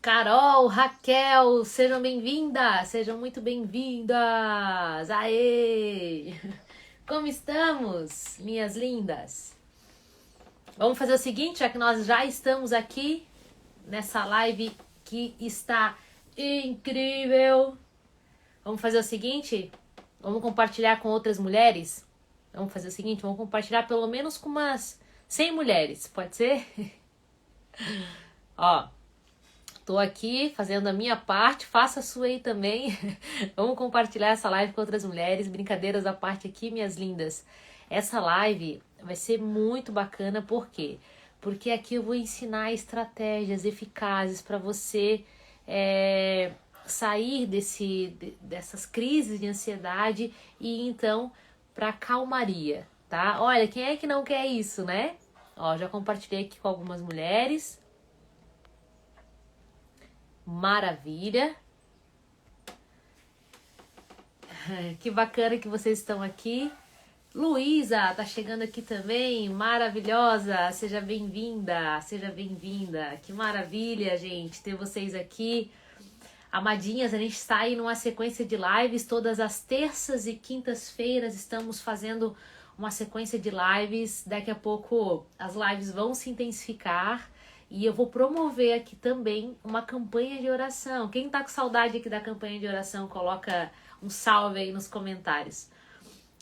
Carol, Raquel, sejam bem-vindas, sejam muito bem-vindas. Aê! Como estamos, minhas lindas? Vamos fazer o seguinte, já que nós já estamos aqui nessa live que está incrível. Vamos fazer o seguinte, vamos compartilhar com outras mulheres. Vamos fazer o seguinte, vamos compartilhar pelo menos com umas 100 mulheres, pode ser? Ó, tô aqui fazendo a minha parte, faça a sua aí também. Vamos compartilhar essa live com outras mulheres. Brincadeiras à parte aqui, minhas lindas. Essa live vai ser muito bacana, por quê? Porque aqui eu vou ensinar estratégias eficazes para você sair dessas crises de ansiedade e então para calmaria, tá? Olha, quem é que não quer isso, né? Ó, já compartilhei aqui com algumas mulheres. Maravilha. Que bacana que vocês estão aqui. Luísa tá chegando aqui também, maravilhosa, seja bem-vinda, seja bem-vinda. Que maravilha, gente, ter vocês aqui. Amadinhas, a gente está aí numa sequência de lives, todas as terças e quintas-feiras estamos fazendo uma sequência de lives. Daqui a pouco as lives vão se intensificar e eu vou promover aqui também uma campanha de oração. Quem tá com saudade aqui da campanha de oração, coloca um salve aí nos comentários.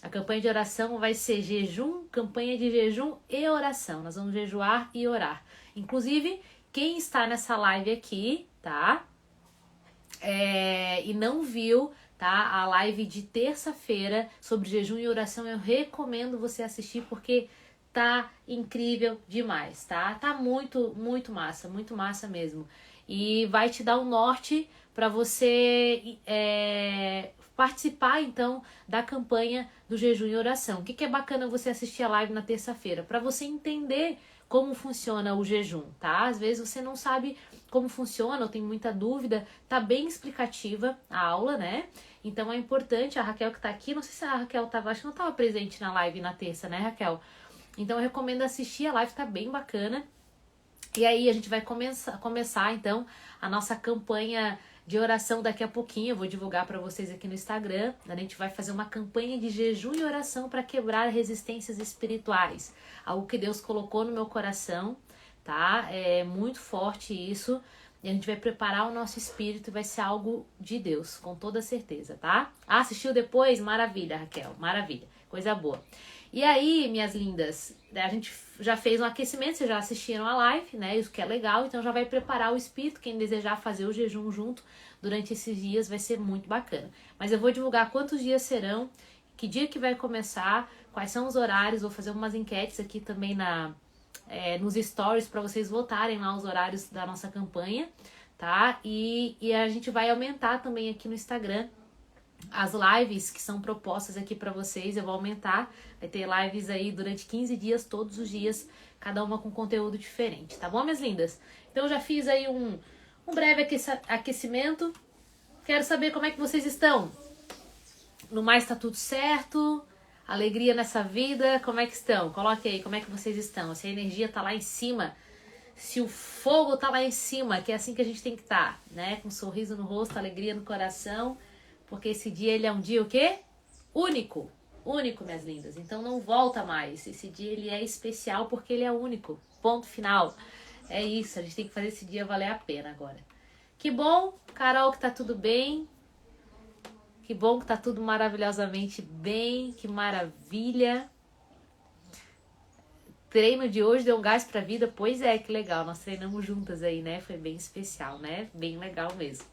A campanha de oração vai ser jejum, campanha de jejum e oração. Nós vamos jejuar e orar. Inclusive, quem está nessa live aqui, tá? E não viu, tá? A live de terça-feira sobre jejum e oração, eu recomendo você assistir porque tá incrível demais, tá? Tá muito massa mesmo. E vai te dar um norte para você participar então da campanha do jejum e oração. O que é bacana você assistir a live na terça-feira? Para você entender como funciona o jejum, tá? Às vezes você não sabe como funciona ou tem muita dúvida, tá bem explicativa a aula, né? Então é importante, a Raquel que tá aqui, não sei se a Raquel tava, acho que não tava presente na live na terça, né, Raquel? Então eu recomendo assistir, a live tá bem bacana. E aí a gente vai começar então a nossa campanha de oração daqui a pouquinho. Eu vou divulgar para vocês aqui no Instagram. A gente vai fazer uma campanha de jejum e oração para quebrar resistências espirituais. Algo que Deus colocou no meu coração, tá? É muito forte isso. E a gente vai preparar o nosso espírito e vai ser algo de Deus, com toda certeza, tá? Ah, assistiu depois? Maravilha, Raquel, maravilha. Coisa boa. E aí, minhas lindas, a gente já fez um aquecimento, vocês já assistiram a live, né? Isso que é legal, então já vai preparar o espírito. Quem desejar fazer o jejum junto durante esses dias vai ser muito bacana. Mas eu vou divulgar quantos dias serão, que dia que vai começar, quais são os horários, vou fazer umas enquetes aqui também nos stories para vocês votarem lá os horários da nossa campanha, tá? E a gente vai aumentar também aqui no Instagram as lives que são propostas aqui para vocês. Eu vou aumentar, vai ter lives aí durante 15 dias, todos os dias, cada uma com conteúdo diferente, tá bom, minhas lindas? Então eu já fiz aí um breve aquecimento. Quero saber como é que vocês estão. No mais tá tudo certo? Alegria nessa vida, como é que estão? Coloque aí como é que vocês estão. Se a energia tá lá em cima, se o fogo tá lá em cima, que é assim que a gente tem que estar, né? Com um sorriso no rosto, alegria no coração. Porque esse dia, ele é um dia o quê? Único. Único, minhas lindas. Então não volta mais. Esse dia, ele é especial porque ele é único. Ponto final. É isso, a gente tem que fazer esse dia valer a pena agora. Que bom, Carol, que tá tudo bem. Que bom que tá tudo maravilhosamente bem. Que maravilha. Treino de hoje deu um gás pra vida. Pois é, que legal. Nós treinamos juntas aí, né? Foi bem especial, né? Bem legal mesmo.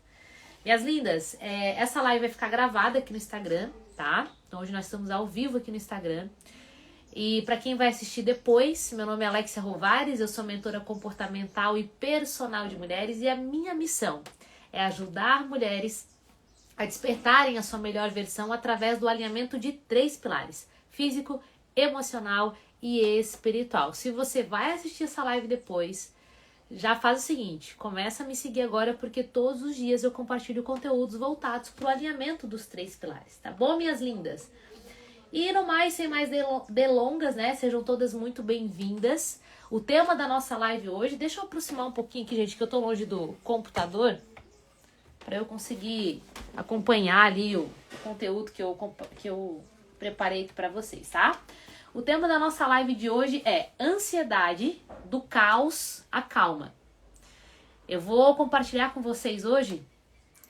Minhas lindas, essa live vai ficar gravada aqui no Instagram, tá? Então hoje nós estamos ao vivo aqui no Instagram. E para quem vai assistir depois, meu nome é Alexia Rovares, eu sou mentora comportamental e personal de mulheres e a minha missão é ajudar mulheres a despertarem a sua melhor versão através do alinhamento de 3 pilares: físico, emocional e espiritual. Se você vai assistir essa live depois, já faz o seguinte, começa a me seguir agora porque todos os dias eu compartilho conteúdos voltados para o alinhamento dos 3 pilares, tá bom, minhas lindas? E no mais, sem mais delongas, né, sejam todas muito bem-vindas. O tema da nossa live hoje, deixa eu aproximar um pouquinho aqui, gente, que eu tô longe do computador, para eu conseguir acompanhar ali o conteúdo que eu preparei aqui para vocês, tá? O tema da nossa live de hoje é ansiedade, do caos à calma. Eu vou compartilhar com vocês hoje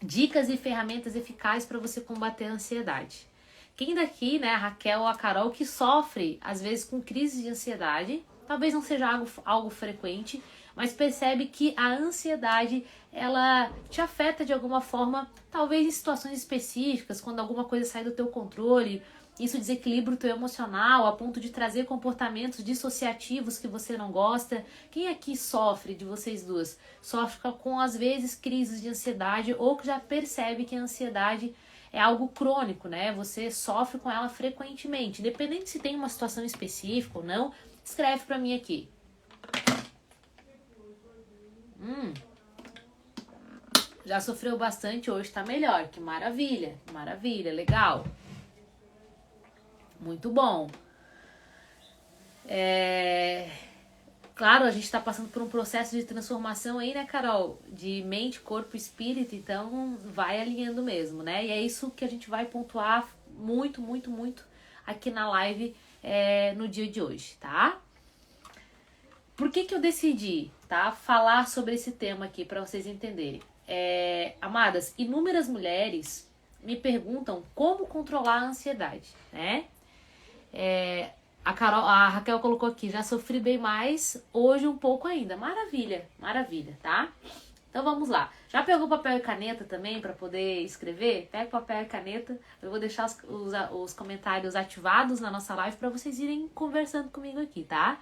dicas e ferramentas eficazes para você combater a ansiedade. Quem daqui, né, a Raquel ou a Carol, que sofre às vezes com crise de ansiedade, talvez não seja algo frequente, mas percebe que a ansiedade, ela te afeta de alguma forma, talvez em situações específicas, quando alguma coisa sai do teu controle, isso desequilibra o teu emocional a ponto de trazer comportamentos dissociativos que você não gosta. Quem aqui sofre, de vocês duas, sofre com às vezes crises de ansiedade ou que já percebe que a ansiedade é algo crônico, né? Você sofre com ela frequentemente, independente se tem uma situação específica ou não, escreve pra mim aqui. Já sofreu bastante, hoje tá melhor, que maravilha, legal. Muito bom. Claro, a gente tá passando por um processo de transformação aí, né, Carol? De mente, corpo e espírito, então vai alinhando mesmo, né? E é isso que a gente vai pontuar muito, muito, muito aqui na live no dia de hoje, tá? Por que eu decidi, tá, falar sobre esse tema aqui, para vocês entenderem? Amadas, inúmeras mulheres me perguntam como controlar a ansiedade, né? A Raquel colocou aqui, já sofri bem mais, hoje um pouco ainda. Maravilha, tá? Então vamos lá. Já pegou papel e caneta também para poder escrever? Pega papel e caneta. Eu vou deixar os comentários ativados na nossa live para vocês irem conversando comigo aqui, tá?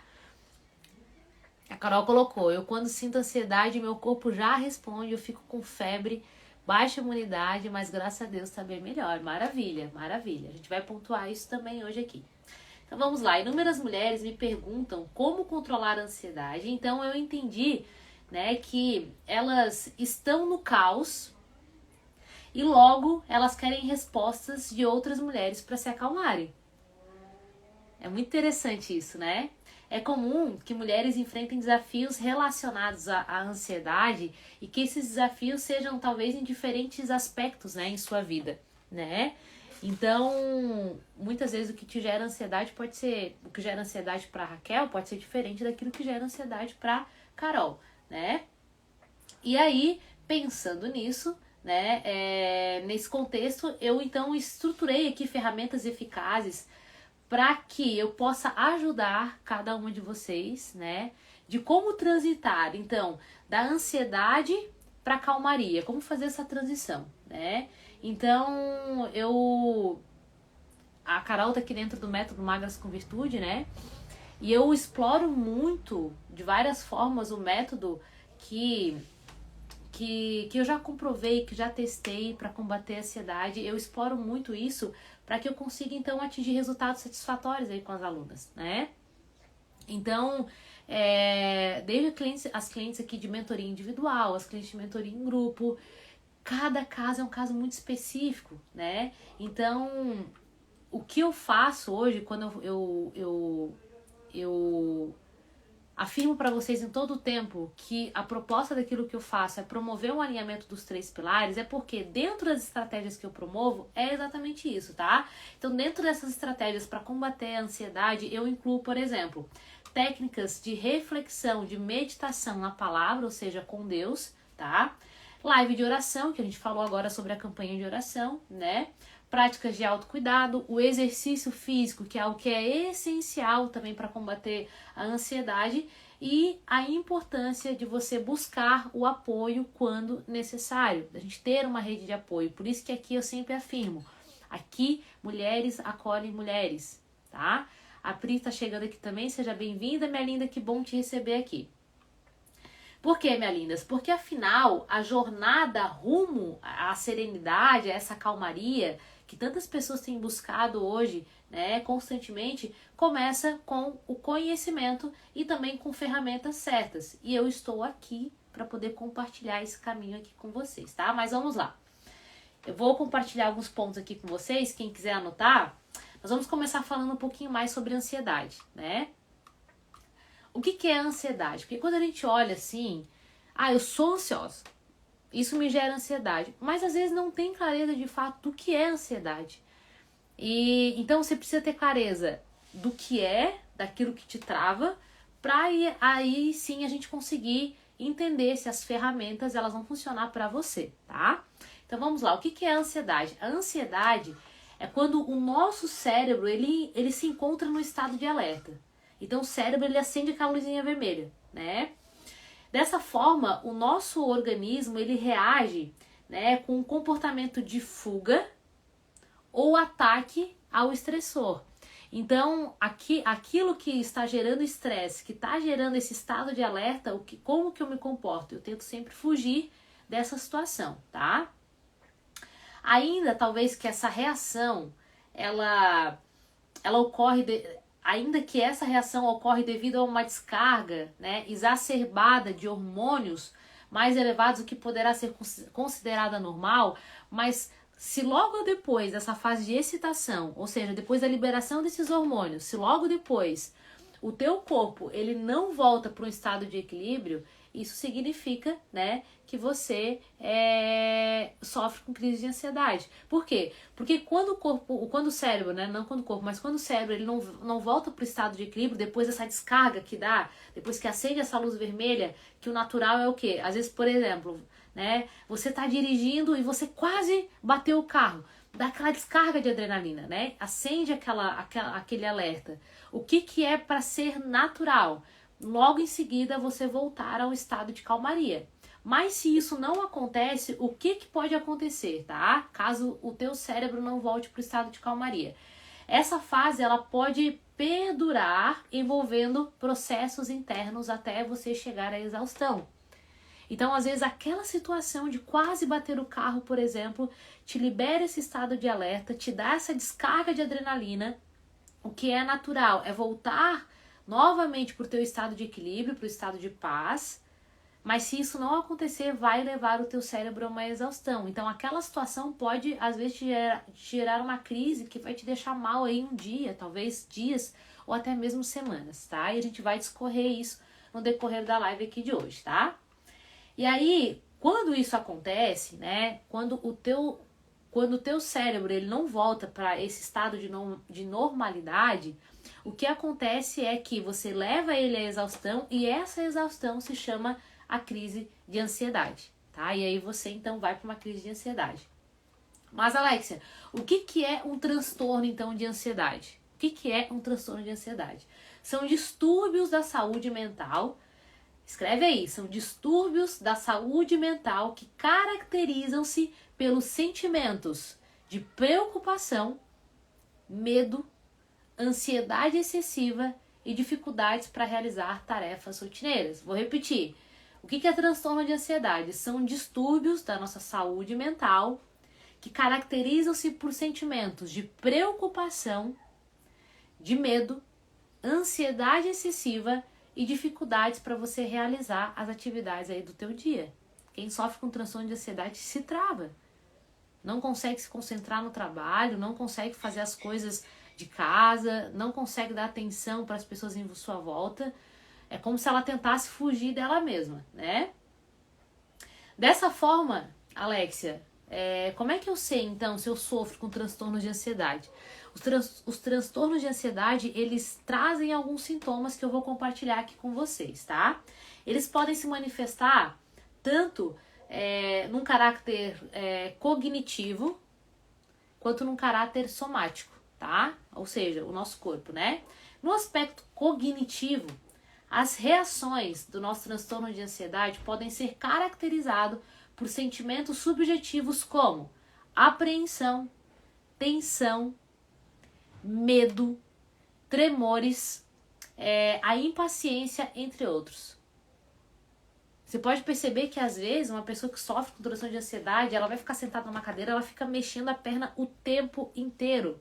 A Carol colocou, eu quando sinto ansiedade, meu corpo já responde, eu fico com febre, baixa imunidade, mas graças a Deus tá bem melhor. Maravilha. A gente vai pontuar isso também hoje aqui. Então vamos lá, inúmeras mulheres me perguntam como controlar a ansiedade, então eu entendi, né, que elas estão no caos e logo elas querem respostas de outras mulheres para se acalmarem. É muito interessante isso, né? É comum que mulheres enfrentem desafios relacionados à ansiedade e que esses desafios sejam talvez em diferentes aspectos, né, em sua vida, né? Então, muitas vezes o que te gera ansiedade pode ser, o que gera ansiedade para Raquel pode ser diferente daquilo que gera ansiedade para Carol, né? E aí, pensando nisso, né, nesse contexto, eu então estruturei aqui ferramentas eficazes para que eu possa ajudar cada uma de vocês, né, de como transitar, então, da ansiedade para calmaria, como fazer essa transição, né? Então, a Carol tá aqui dentro do método Magras com Virtude, né? E eu exploro muito, de várias formas, o método que eu já comprovei, que já testei para combater a ansiedade. Eu exploro muito isso para que eu consiga, então, atingir resultados satisfatórios aí com as alunas, né? Então, desde as clientes aqui de mentoria individual, as clientes de mentoria em grupo, cada caso é um caso muito específico, né? Então, o que eu faço hoje, quando eu afirmo para vocês em todo o tempo que a proposta daquilo que eu faço é promover um alinhamento dos 3 pilares, é porque dentro das estratégias que eu promovo é exatamente isso, tá? Então, dentro dessas estratégias para combater a ansiedade, eu incluo, por exemplo, técnicas de reflexão, de meditação na palavra, ou seja, com Deus, tá? Live de oração, que a gente falou agora sobre a campanha de oração, né? Práticas de autocuidado, o exercício físico, que é algo que é essencial também para combater a ansiedade, e a importância de você buscar o apoio quando necessário, a gente ter uma rede de apoio. Por isso que aqui eu sempre afirmo, aqui mulheres acolhem mulheres, tá? A Pri tá chegando aqui também, seja bem-vinda, minha linda, que bom te receber aqui. Por quê, minhas lindas? Porque afinal, a jornada rumo à serenidade, a essa calmaria que tantas pessoas têm buscado hoje, né, constantemente, começa com o conhecimento e também com ferramentas certas. E eu estou aqui para poder compartilhar esse caminho aqui com vocês, tá? Mas vamos lá. Eu vou compartilhar alguns pontos aqui com vocês, quem quiser anotar. Nós vamos começar falando um pouquinho mais sobre ansiedade, né? O que é ansiedade? Porque quando a gente olha assim, eu sou ansiosa, isso me gera ansiedade, mas às vezes não tem clareza de fato do que é ansiedade. E então você precisa ter clareza do que é, daquilo que te trava, para aí sim a gente conseguir entender se as ferramentas elas vão funcionar para você, tá? Então vamos lá, o que é a ansiedade? A ansiedade é quando o nosso cérebro ele se encontra no estado de alerta. Então o cérebro ele acende aquela luzinha vermelha, né? Dessa forma, o nosso organismo ele reage, né, com um comportamento de fuga ou ataque ao estressor. Então, aquilo que está gerando estresse, que está gerando esse estado de alerta, como que eu me comporto? Eu tento sempre fugir dessa situação, tá? Ainda, talvez que essa reação, ela ocorre, ainda que essa reação ocorre devido a uma descarga, né, exacerbada de hormônios mais elevados, o que poderá ser considerada normal, mas se logo depois dessa fase de excitação, ou seja, depois da liberação desses hormônios, se logo depois o teu corpo ele não volta para um estado de equilíbrio, isso significa, né, que você sofre com crise de ansiedade. Por quê? Porque quando o cérebro, né, não quando o corpo, mas quando o cérebro ele não volta para o estado de equilíbrio, depois dessa descarga que dá, depois que acende essa luz vermelha, que o natural é o quê? Às vezes, por exemplo, né, você está dirigindo e você quase bateu o carro, dá aquela descarga de adrenalina, né? Acende aquele alerta. O que é para ser natural? Logo em seguida você voltar ao estado de calmaria. Mas se isso não acontece, o que pode acontecer, tá? Caso o teu cérebro não volte para o estado de calmaria. Essa fase ela pode perdurar envolvendo processos internos até você chegar à exaustão. Então, às vezes, aquela situação de quase bater o carro, por exemplo, te libera esse estado de alerta, te dá essa descarga de adrenalina. O que é natural é voltar novamente para o teu estado de equilíbrio, para o estado de paz. Mas se isso não acontecer, vai levar o teu cérebro a uma exaustão. Então, aquela situação pode, às vezes, te gerar uma crise que vai te deixar mal aí um dia, talvez dias, ou até mesmo semanas, tá? E a gente vai discorrer isso no decorrer da live aqui de hoje, tá? E aí, quando isso acontece, né, quando o teu cérebro ele não volta para esse estado de normalidade, o que acontece é que você leva ele à exaustão e essa exaustão se chama a crise de ansiedade, tá? E aí você então vai para uma crise de ansiedade. Mas, Alexia, o que é um transtorno então de ansiedade? O que é um transtorno de ansiedade? São distúrbios da saúde mental. Escreve aí, são distúrbios da saúde mental que caracterizam-se pelos sentimentos de preocupação, medo, ansiedade excessiva e dificuldades para realizar tarefas rotineiras. Vou repetir. O que é transtorno de ansiedade? São distúrbios da nossa saúde mental que caracterizam-se por sentimentos de preocupação, de medo, ansiedade excessiva e dificuldades para você realizar as atividades aí do teu dia. Quem sofre com transtorno de ansiedade se trava. Não consegue se concentrar no trabalho, não consegue fazer as coisas de casa, não consegue dar atenção para as pessoas em sua volta. É como se ela tentasse fugir dela mesma, né? Dessa forma, Alexia, como é que eu sei, então, se eu sofro com transtornos de ansiedade? Os transtornos de ansiedade, eles trazem alguns sintomas que eu vou compartilhar aqui com vocês, tá? Eles podem se manifestar tanto num caráter cognitivo, quanto num caráter somático, tá? Ou seja, o nosso corpo, né? No aspecto cognitivo, as reações do nosso transtorno de ansiedade podem ser caracterizados por sentimentos subjetivos como apreensão, tensão, medo, tremores, a impaciência, entre outros. Você pode perceber que às vezes uma pessoa que sofre com transtorno de ansiedade, ela vai ficar sentada numa cadeira, ela fica mexendo a perna o tempo inteiro.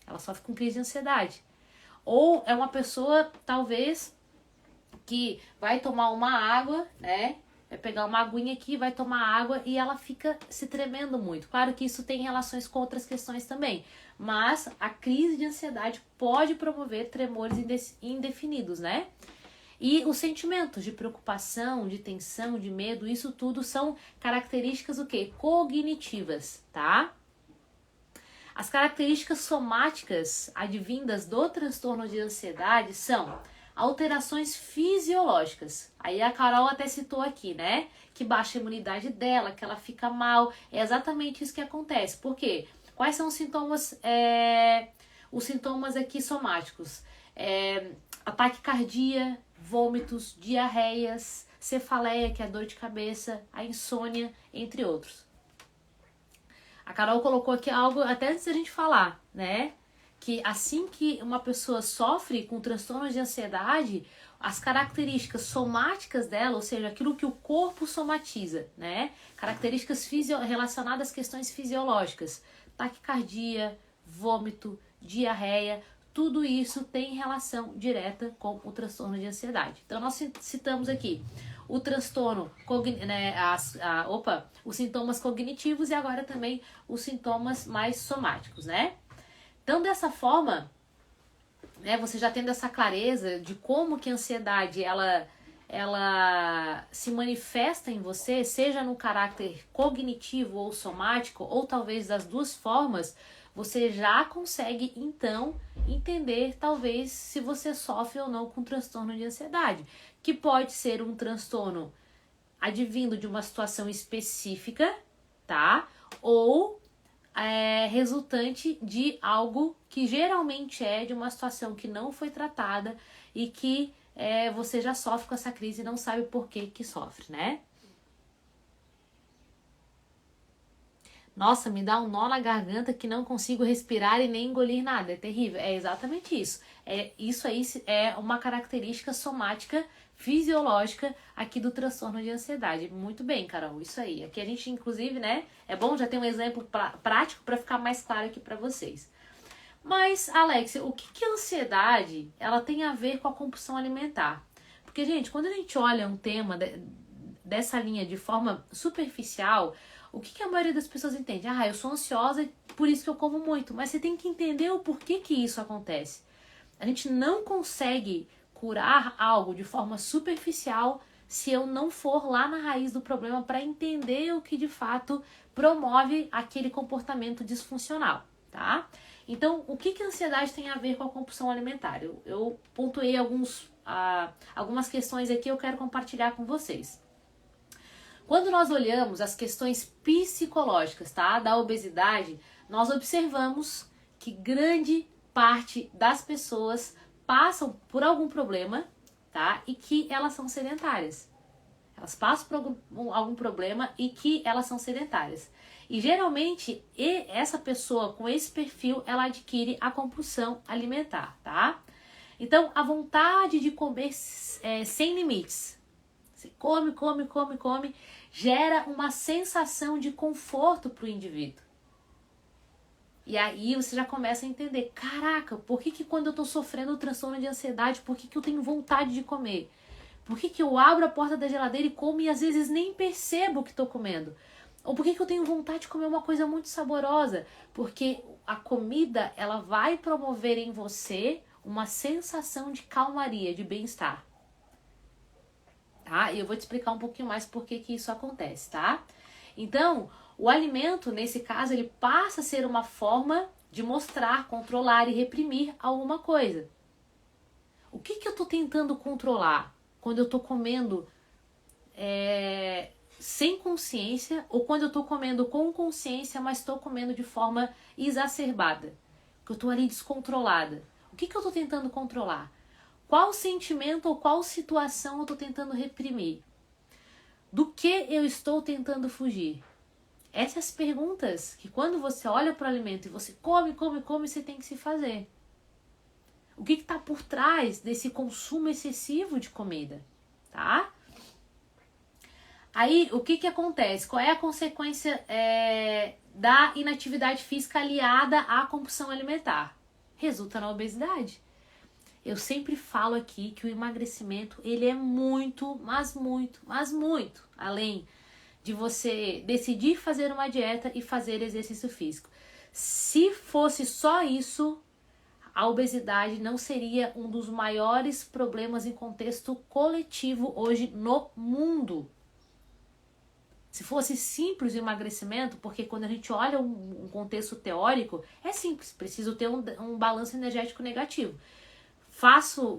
Ela sofre com crise de ansiedade. Ou é uma pessoa, talvez, que vai tomar uma água, né? Vai pegar uma aguinha aqui, vai tomar água e ela fica se tremendo muito. Claro que isso tem relações com outras questões também. Mas a crise de ansiedade pode promover tremores indefinidos, né? E os sentimentos de preocupação, de tensão, de medo, isso tudo são características o quê? Cognitivas, tá? As características somáticas advindas do transtorno de ansiedade são alterações fisiológicas. Aí a Carol até citou aqui, né? Que baixa a imunidade dela, que ela fica mal. É exatamente isso que acontece. Por quê? Quais são os sintomas? Os sintomas aqui somáticos. Ataque cardíaco, vômitos, diarreias, cefaleia, que é a dor de cabeça, a insônia, entre outros. A Carol colocou aqui algo até antes da gente falar, né? Que assim que uma pessoa sofre com transtornos de ansiedade, as características somáticas dela, ou seja, aquilo que o corpo somatiza, né? Características relacionadas às questões fisiológicas, taquicardia, vômito, diarreia, tudo isso tem relação direta com o transtorno de ansiedade. Então nós citamos aqui o transtorno, né, os sintomas cognitivos e agora também os sintomas mais somáticos, né? Então, dessa forma, né, você já tendo essa clareza de como que a ansiedade ela se manifesta em você, seja no caráter cognitivo ou somático, ou talvez das duas formas, você já consegue, então, entender, talvez, se você sofre ou não com transtorno de ansiedade, que pode ser um transtorno advindo de uma situação específica, tá? Ou resultante de algo que geralmente é de uma situação que não foi tratada e que você já sofre com essa crise e não sabe por que sofre, né? Nossa, me dá um nó na garganta que não consigo respirar e nem engolir nada. É terrível. É exatamente isso. Isso aí é uma característica somática, fisiológica aqui do transtorno de ansiedade. Muito bem, Carol, isso aí. Aqui a gente, inclusive, né? É bom já ter um exemplo prático para ficar mais claro aqui para vocês. Mas, Alexia, o que a ansiedade ela tem a ver com a compulsão alimentar? Porque, gente, quando a gente olha um tema dessa linha de forma superficial, o que a maioria das pessoas entende? Ah, eu sou ansiosa, por isso que eu como muito. Mas você tem que entender o porquê que isso acontece. A gente não consegue curar algo de forma superficial se eu não for lá na raiz do problema para entender o que de fato promove aquele comportamento disfuncional, tá? Então, o que a ansiedade tem a ver com a compulsão alimentar? Eu pontuei algumas questões aqui, eu quero compartilhar com vocês. Quando nós olhamos as questões psicológicas, tá, da obesidade, nós observamos que grande parte das pessoas passam por algum problema, tá, e que elas são sedentárias. Elas passam por algum problema e que elas são sedentárias. E geralmente, essa pessoa com esse perfil, ela adquire a compulsão alimentar, tá? Então, a vontade de comer sem limites. Você come, gera uma sensação de conforto para o indivíduo. E aí você já começa a entender, caraca, por que quando eu estou sofrendo o transtorno de ansiedade, por que eu tenho vontade de comer? Por que eu abro a porta da geladeira e como e às vezes nem percebo que estou comendo? Ou por que eu tenho vontade de comer uma coisa muito saborosa? Porque a comida, ela vai promover em você uma sensação de calmaria, de bem-estar. Tá? E eu vou te explicar um pouquinho mais por que isso acontece, tá? Então, o alimento, nesse caso, ele passa a ser uma forma de mostrar, controlar e reprimir alguma coisa. O que eu tô tentando controlar quando eu tô comendo sem consciência ou quando eu tô comendo com consciência, mas tô comendo de forma exacerbada? Que eu tô ali descontrolada. O que eu tô tentando controlar? Qual sentimento ou qual situação eu estou tentando reprimir? Do que eu estou tentando fugir? Essas perguntas que quando você olha para o alimento e você come, você tem que se fazer. O que está por trás desse consumo excessivo de comida? Tá? Aí, o que acontece? Qual é a consequência da inatividade física aliada à compulsão alimentar? Resulta na obesidade. Eu sempre falo aqui que o emagrecimento, ele é muito, mas muito além de você decidir fazer uma dieta e fazer exercício físico. Se fosse só isso, a obesidade não seria um dos maiores problemas em contexto coletivo hoje no mundo. Se fosse simples o emagrecimento, porque quando a gente olha um contexto teórico, é simples, preciso ter um balanço energético negativo.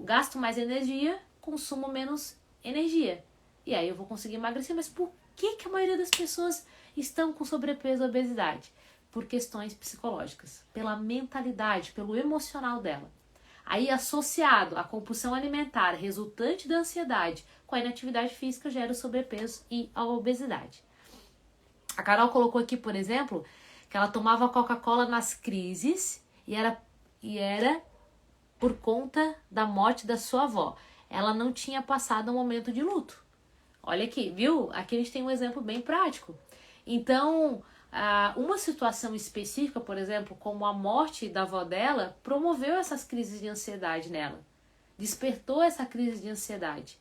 Gasto mais energia, consumo menos energia. E aí eu vou conseguir emagrecer. Mas por que a maioria das pessoas estão com sobrepeso e obesidade? Por questões psicológicas, pela mentalidade, pelo emocional dela. Aí, associado à compulsão alimentar resultante da ansiedade com a inatividade física, gera o sobrepeso e a obesidade. A Carol colocou aqui, por exemplo, que ela tomava Coca-Cola nas crises e era por conta da morte da sua avó. Ela não tinha passado um momento de luto. Olha aqui, viu? Aqui a gente tem um exemplo bem prático. Então, uma situação específica, por exemplo, como a morte da avó dela, promoveu essas crises de ansiedade nela. Despertou essa crise de ansiedade.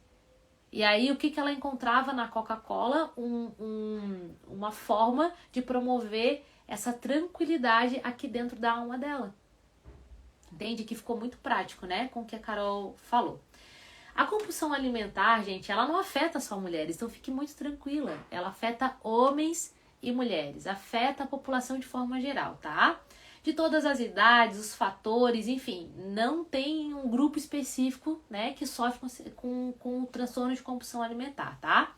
E aí, o que ela encontrava na Coca-Cola? Uma forma de promover essa tranquilidade aqui dentro da alma dela. Entende? Que ficou muito prático, né? Com o que a Carol falou. A compulsão alimentar, gente, ela não afeta só mulheres, então fique muito tranquila. Ela afeta homens e mulheres, afeta a população de forma geral, tá? De todas as idades, os fatores, enfim, não tem um grupo específico, né, que sofre com o transtorno de compulsão alimentar, tá?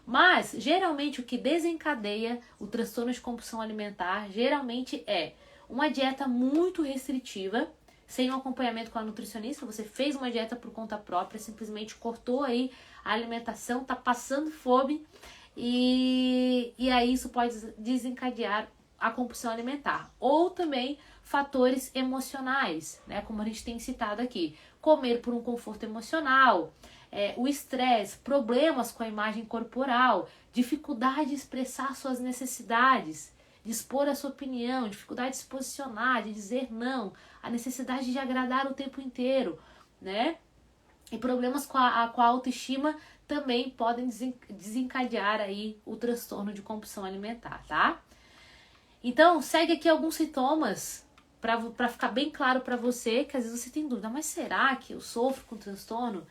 Mas, geralmente, o que desencadeia o transtorno de compulsão alimentar, geralmente é uma dieta muito restritiva, sem um acompanhamento com a nutricionista. Você fez uma dieta por conta própria, simplesmente cortou aí a alimentação, tá passando fome, e aí isso pode desencadear a compulsão alimentar. Ou também fatores emocionais, né? Como a gente tem citado aqui. Comer por um conforto emocional, o estresse, problemas com a imagem corporal, dificuldade de expressar suas necessidades, de expor a sua opinião, dificuldade de se posicionar, de dizer não, a necessidade de agradar o tempo inteiro, né? E problemas com a autoestima também podem desencadear aí o transtorno de compulsão alimentar, tá? Então, segue aqui alguns sintomas para ficar bem claro para você, que às vezes você tem dúvida, mas será que eu sofro com transtorno?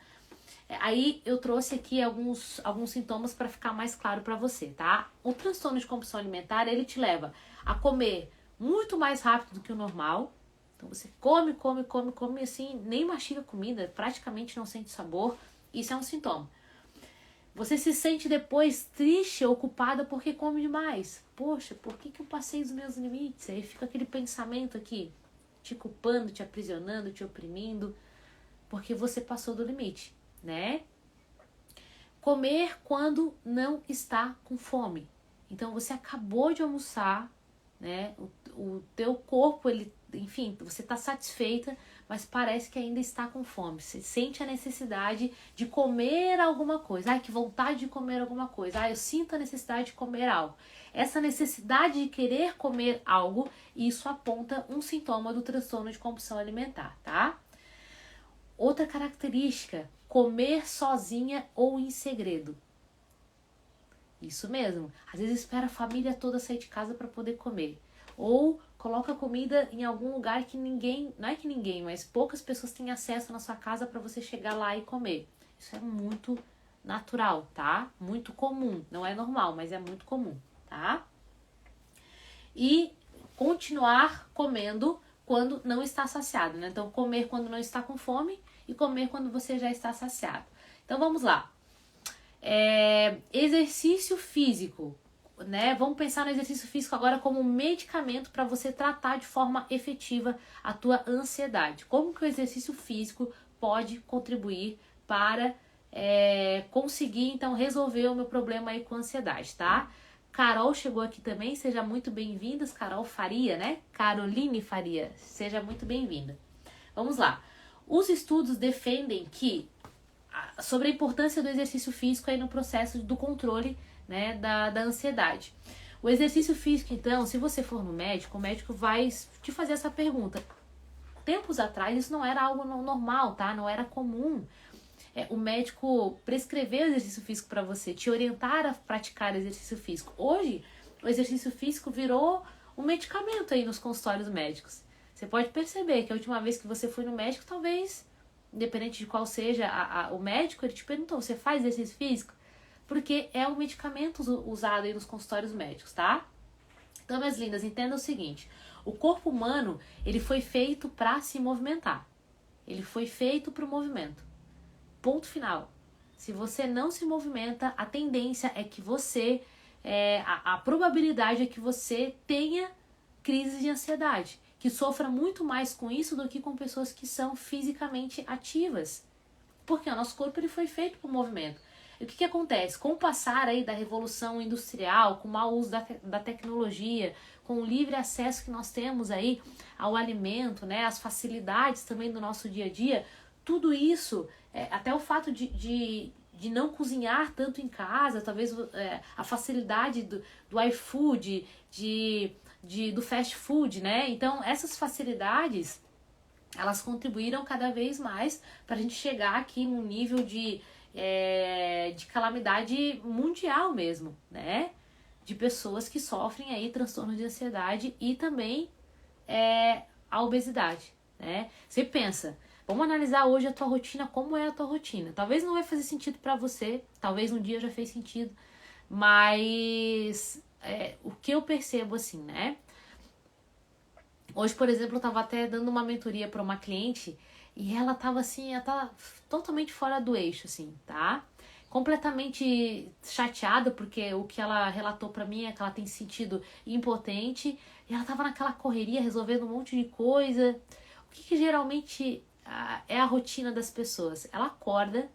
Aí eu trouxe aqui alguns sintomas para ficar mais claro para você, tá? O transtorno de compulsão alimentar, ele te leva a comer muito mais rápido do que o normal. Então você come assim, nem mastiga comida, praticamente não sente sabor. Isso é um sintoma. Você se sente depois triste ou ocupada porque come demais. Poxa, por que eu passei dos meus limites? Aí fica aquele pensamento aqui, te culpando, te aprisionando, te oprimindo, porque você passou do limite, né? Comer quando não está com fome. Então você acabou de almoçar, né? O teu corpo, enfim, você está satisfeita, mas parece que ainda está com fome. Você sente a necessidade de comer alguma coisa. Ai, que vontade de comer alguma coisa. Ai, eu sinto a necessidade de comer algo. Essa necessidade de querer comer algo, isso aponta um sintoma do transtorno de compulsão alimentar, tá? Outra característica, comer sozinha ou em segredo. Isso mesmo. Às vezes espera a família toda sair de casa para poder comer. Ou coloca comida em algum lugar que ninguém, não é que ninguém, mas poucas pessoas têm acesso na sua casa para você chegar lá e comer. Isso é muito natural, tá? Muito comum. Não é normal, mas é muito comum, tá? E continuar comendo quando não está saciado, né? Então, comer quando não está com fome e comer quando você já está saciado. Então, vamos lá. Exercício físico, né? Vamos pensar no exercício físico agora como um medicamento para você tratar de forma efetiva a tua ansiedade. Como que o exercício físico pode contribuir para conseguir, então, resolver o meu problema aí com ansiedade, tá? Carol chegou aqui também, seja muito bem-vindas. Carol Faria, né? Caroline Faria, seja muito bem-vinda. Vamos lá. Os estudos defendem que sobre a importância do exercício físico aí no processo do controle, né, da ansiedade. O exercício físico, então, se você for no médico, o médico vai te fazer essa pergunta. Tempos atrás isso não era algo normal, tá? Não era comum. O médico prescrever o exercício físico para você, te orientar a praticar exercício físico. Hoje, o exercício físico virou um medicamento aí nos consultórios médicos. Você pode perceber que a última vez que você foi no médico, talvez, independente de qual seja o médico, ele te perguntou, você faz exercício físico? Porque é um medicamento usado aí nos consultórios médicos, tá? Então, minhas lindas, entenda o seguinte, o corpo humano, ele foi feito para se movimentar. Ele foi feito para o movimento. Ponto final. Se você não se movimenta, a tendência é que você, a probabilidade é que você tenha crise de ansiedade, que sofra muito mais com isso do que com pessoas que são fisicamente ativas. Porque o nosso corpo ele foi feito para o movimento. E o que acontece? Com o passar aí da revolução industrial, com o mau uso da tecnologia, com o livre acesso que nós temos aí ao alimento, né, as facilidades também do nosso dia a dia, tudo isso, até o fato de não cozinhar tanto em casa, talvez a facilidade do iFood, do fast food, né? Então, essas facilidades, elas contribuíram cada vez mais para a gente chegar aqui num nível de calamidade mundial mesmo, né? De pessoas que sofrem aí transtorno de ansiedade e também a obesidade, né? Você pensa, vamos analisar hoje a tua rotina, como é a tua rotina. Talvez não vai fazer sentido para você, talvez um dia já fez sentido, mas o que eu percebo assim, né? Hoje, por exemplo, eu tava até dando uma mentoria para uma cliente e ela tava assim, ela tá totalmente fora do eixo, assim, tá? Completamente chateada, porque o que ela relatou pra mim é que ela tem se sentido impotente e ela tava naquela correria, resolvendo um monte de coisa. O que geralmente é a rotina das pessoas? Ela acorda,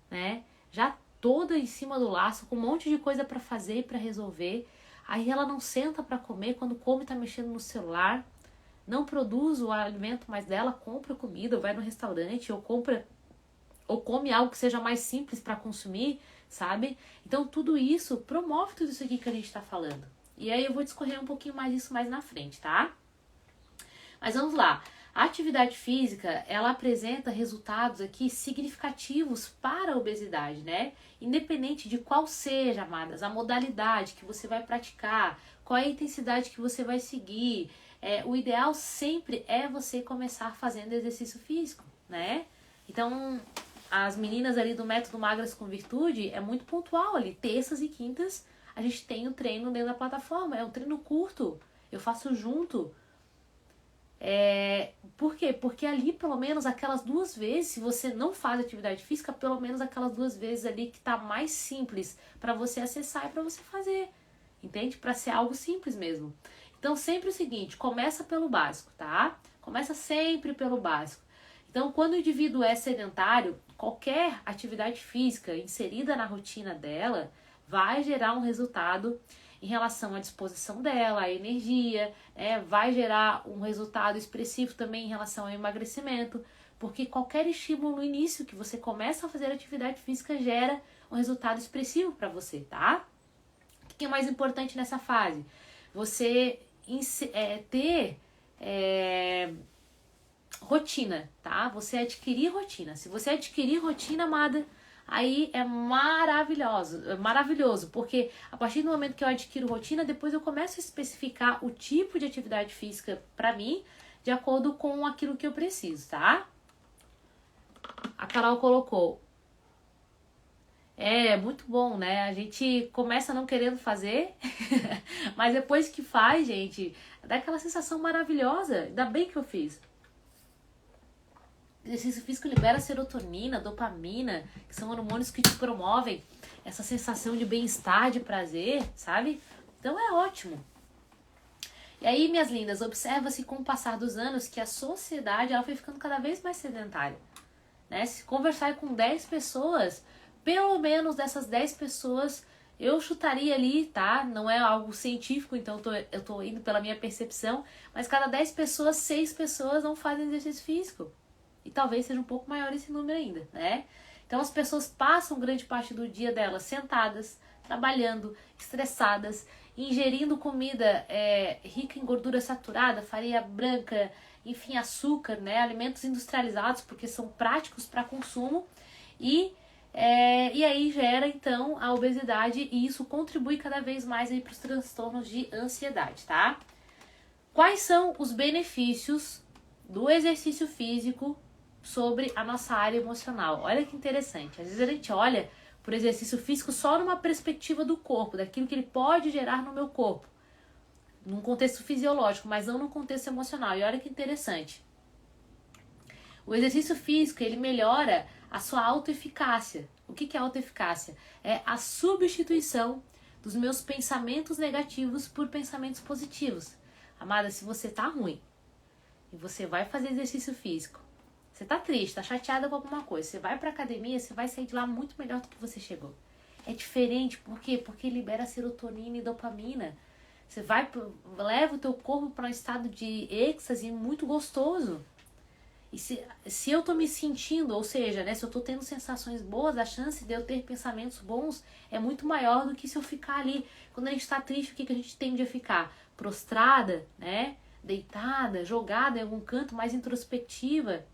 né, já toda em cima do laço, com um monte de coisa pra fazer e pra resolver. Aí ela não senta pra comer, quando come tá mexendo no celular, não produz o alimento mais dela, compra comida, vai no restaurante ou come algo que seja mais simples para consumir, sabe? Então tudo isso promove tudo isso aqui que a gente tá falando. E aí eu vou discorrer um pouquinho mais disso mais na frente, tá? Mas vamos lá. A atividade física, ela apresenta resultados aqui significativos para a obesidade, né? Independente de qual seja, amadas, a modalidade que você vai praticar, qual é a intensidade que você vai seguir, o ideal sempre é você começar fazendo exercício físico, né? Então, as meninas ali do método Magras com Virtude é muito pontual ali. Terças e quintas a gente tem o treino dentro da plataforma. É um treino curto. Eu faço junto. Por quê? Porque ali, pelo menos, aquelas 2 vezes, se você não faz atividade física, pelo menos aquelas 2 vezes ali que tá mais simples para você acessar e para você fazer. Entende? Para ser algo simples mesmo. Então, sempre o seguinte, começa pelo básico, tá? Começa sempre pelo básico. Então, quando o indivíduo é sedentário, qualquer atividade física inserida na rotina dela vai gerar um resultado em relação à disposição dela, à energia, vai gerar um resultado expressivo também em relação ao emagrecimento, porque qualquer estímulo no início que você começa a fazer atividade física gera um resultado expressivo para você, tá? O que é mais importante nessa fase? Você ter rotina, tá? Você adquirir rotina. Se você adquirir rotina, amada, aí é maravilhoso, porque a partir do momento que eu adquiro rotina, depois eu começo a especificar o tipo de atividade física para mim, de acordo com aquilo que eu preciso, tá? A Carol colocou. Muito bom, né? A gente começa não querendo fazer, mas depois que faz, gente, dá aquela sensação maravilhosa. Ainda bem que eu fiz. O exercício físico libera serotonina, dopamina, que são hormônios que te promovem essa sensação de bem-estar, de prazer, sabe? Então é ótimo. E aí, minhas lindas, observa-se com o passar dos anos que a sociedade ela foi ficando cada vez mais sedentária, né? Se conversar com 10 pessoas, pelo menos dessas 10 pessoas, eu chutaria ali, tá? Não é algo científico, então eu tô indo pela minha percepção, mas cada 10 pessoas, 6 pessoas não fazem exercício físico. E talvez seja um pouco maior esse número ainda, né? Então as pessoas passam grande parte do dia delas sentadas, trabalhando, estressadas, ingerindo comida rica em gordura saturada, farinha branca, enfim, açúcar, né? Alimentos industrializados, porque são práticos para consumo. E aí gera, então, a obesidade e isso contribui cada vez mais para os transtornos de ansiedade, tá? Quais são os benefícios do exercício físico sobre a nossa área emocional. Olha que interessante. Às vezes a gente olha para o exercício físico só numa perspectiva do corpo, daquilo que ele pode gerar no meu corpo, num contexto fisiológico, mas não num contexto emocional. E olha que interessante. O exercício físico, ele melhora a sua autoeficácia. O que é autoeficácia? É a substituição dos meus pensamentos negativos por pensamentos positivos. Amada, se você tá ruim e você vai fazer exercício físico, você tá triste, tá chateada com alguma coisa, você vai pra academia, você vai sair de lá muito melhor do que você chegou. É diferente, por quê? Porque libera serotonina e dopamina. Você leva o teu corpo para um estado de êxtase muito gostoso. E se eu tô me sentindo, ou seja, né, se eu tô tendo sensações boas, a chance de eu ter pensamentos bons é muito maior do que se eu ficar ali. Quando a gente tá triste, o que a gente tende a ficar? Prostrada, né? Deitada, jogada em algum canto, mais introspectiva.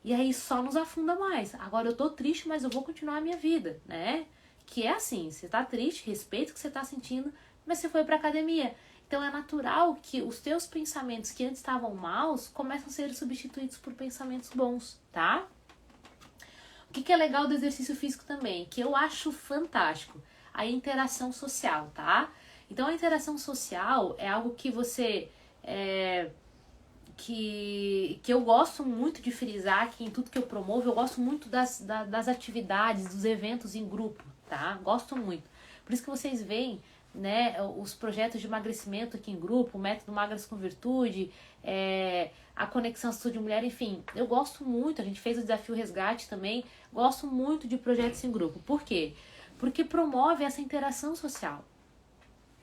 E aí só nos afunda mais. Agora eu tô triste, mas eu vou continuar a minha vida, né? Que é assim, você tá triste, respeita o que você tá sentindo, mas você foi pra academia. Então é natural que os teus pensamentos que antes estavam maus começam a ser substituídos por pensamentos bons, tá? O que é legal do exercício físico também? Que eu acho fantástico. A interação social, tá? Então a interação social é algo que você... que eu gosto muito de frisar aqui em tudo que eu promovo. Eu gosto muito das atividades, dos eventos em grupo, tá? Gosto muito. Por isso que vocês veem, né, os projetos de emagrecimento aqui em grupo, o método Magras com Virtude, a Conexão Saúde Mulher, enfim, eu gosto muito. A gente fez o Desafio Resgate também. Gosto muito de projetos em grupo. Por quê? Porque promove essa interação social.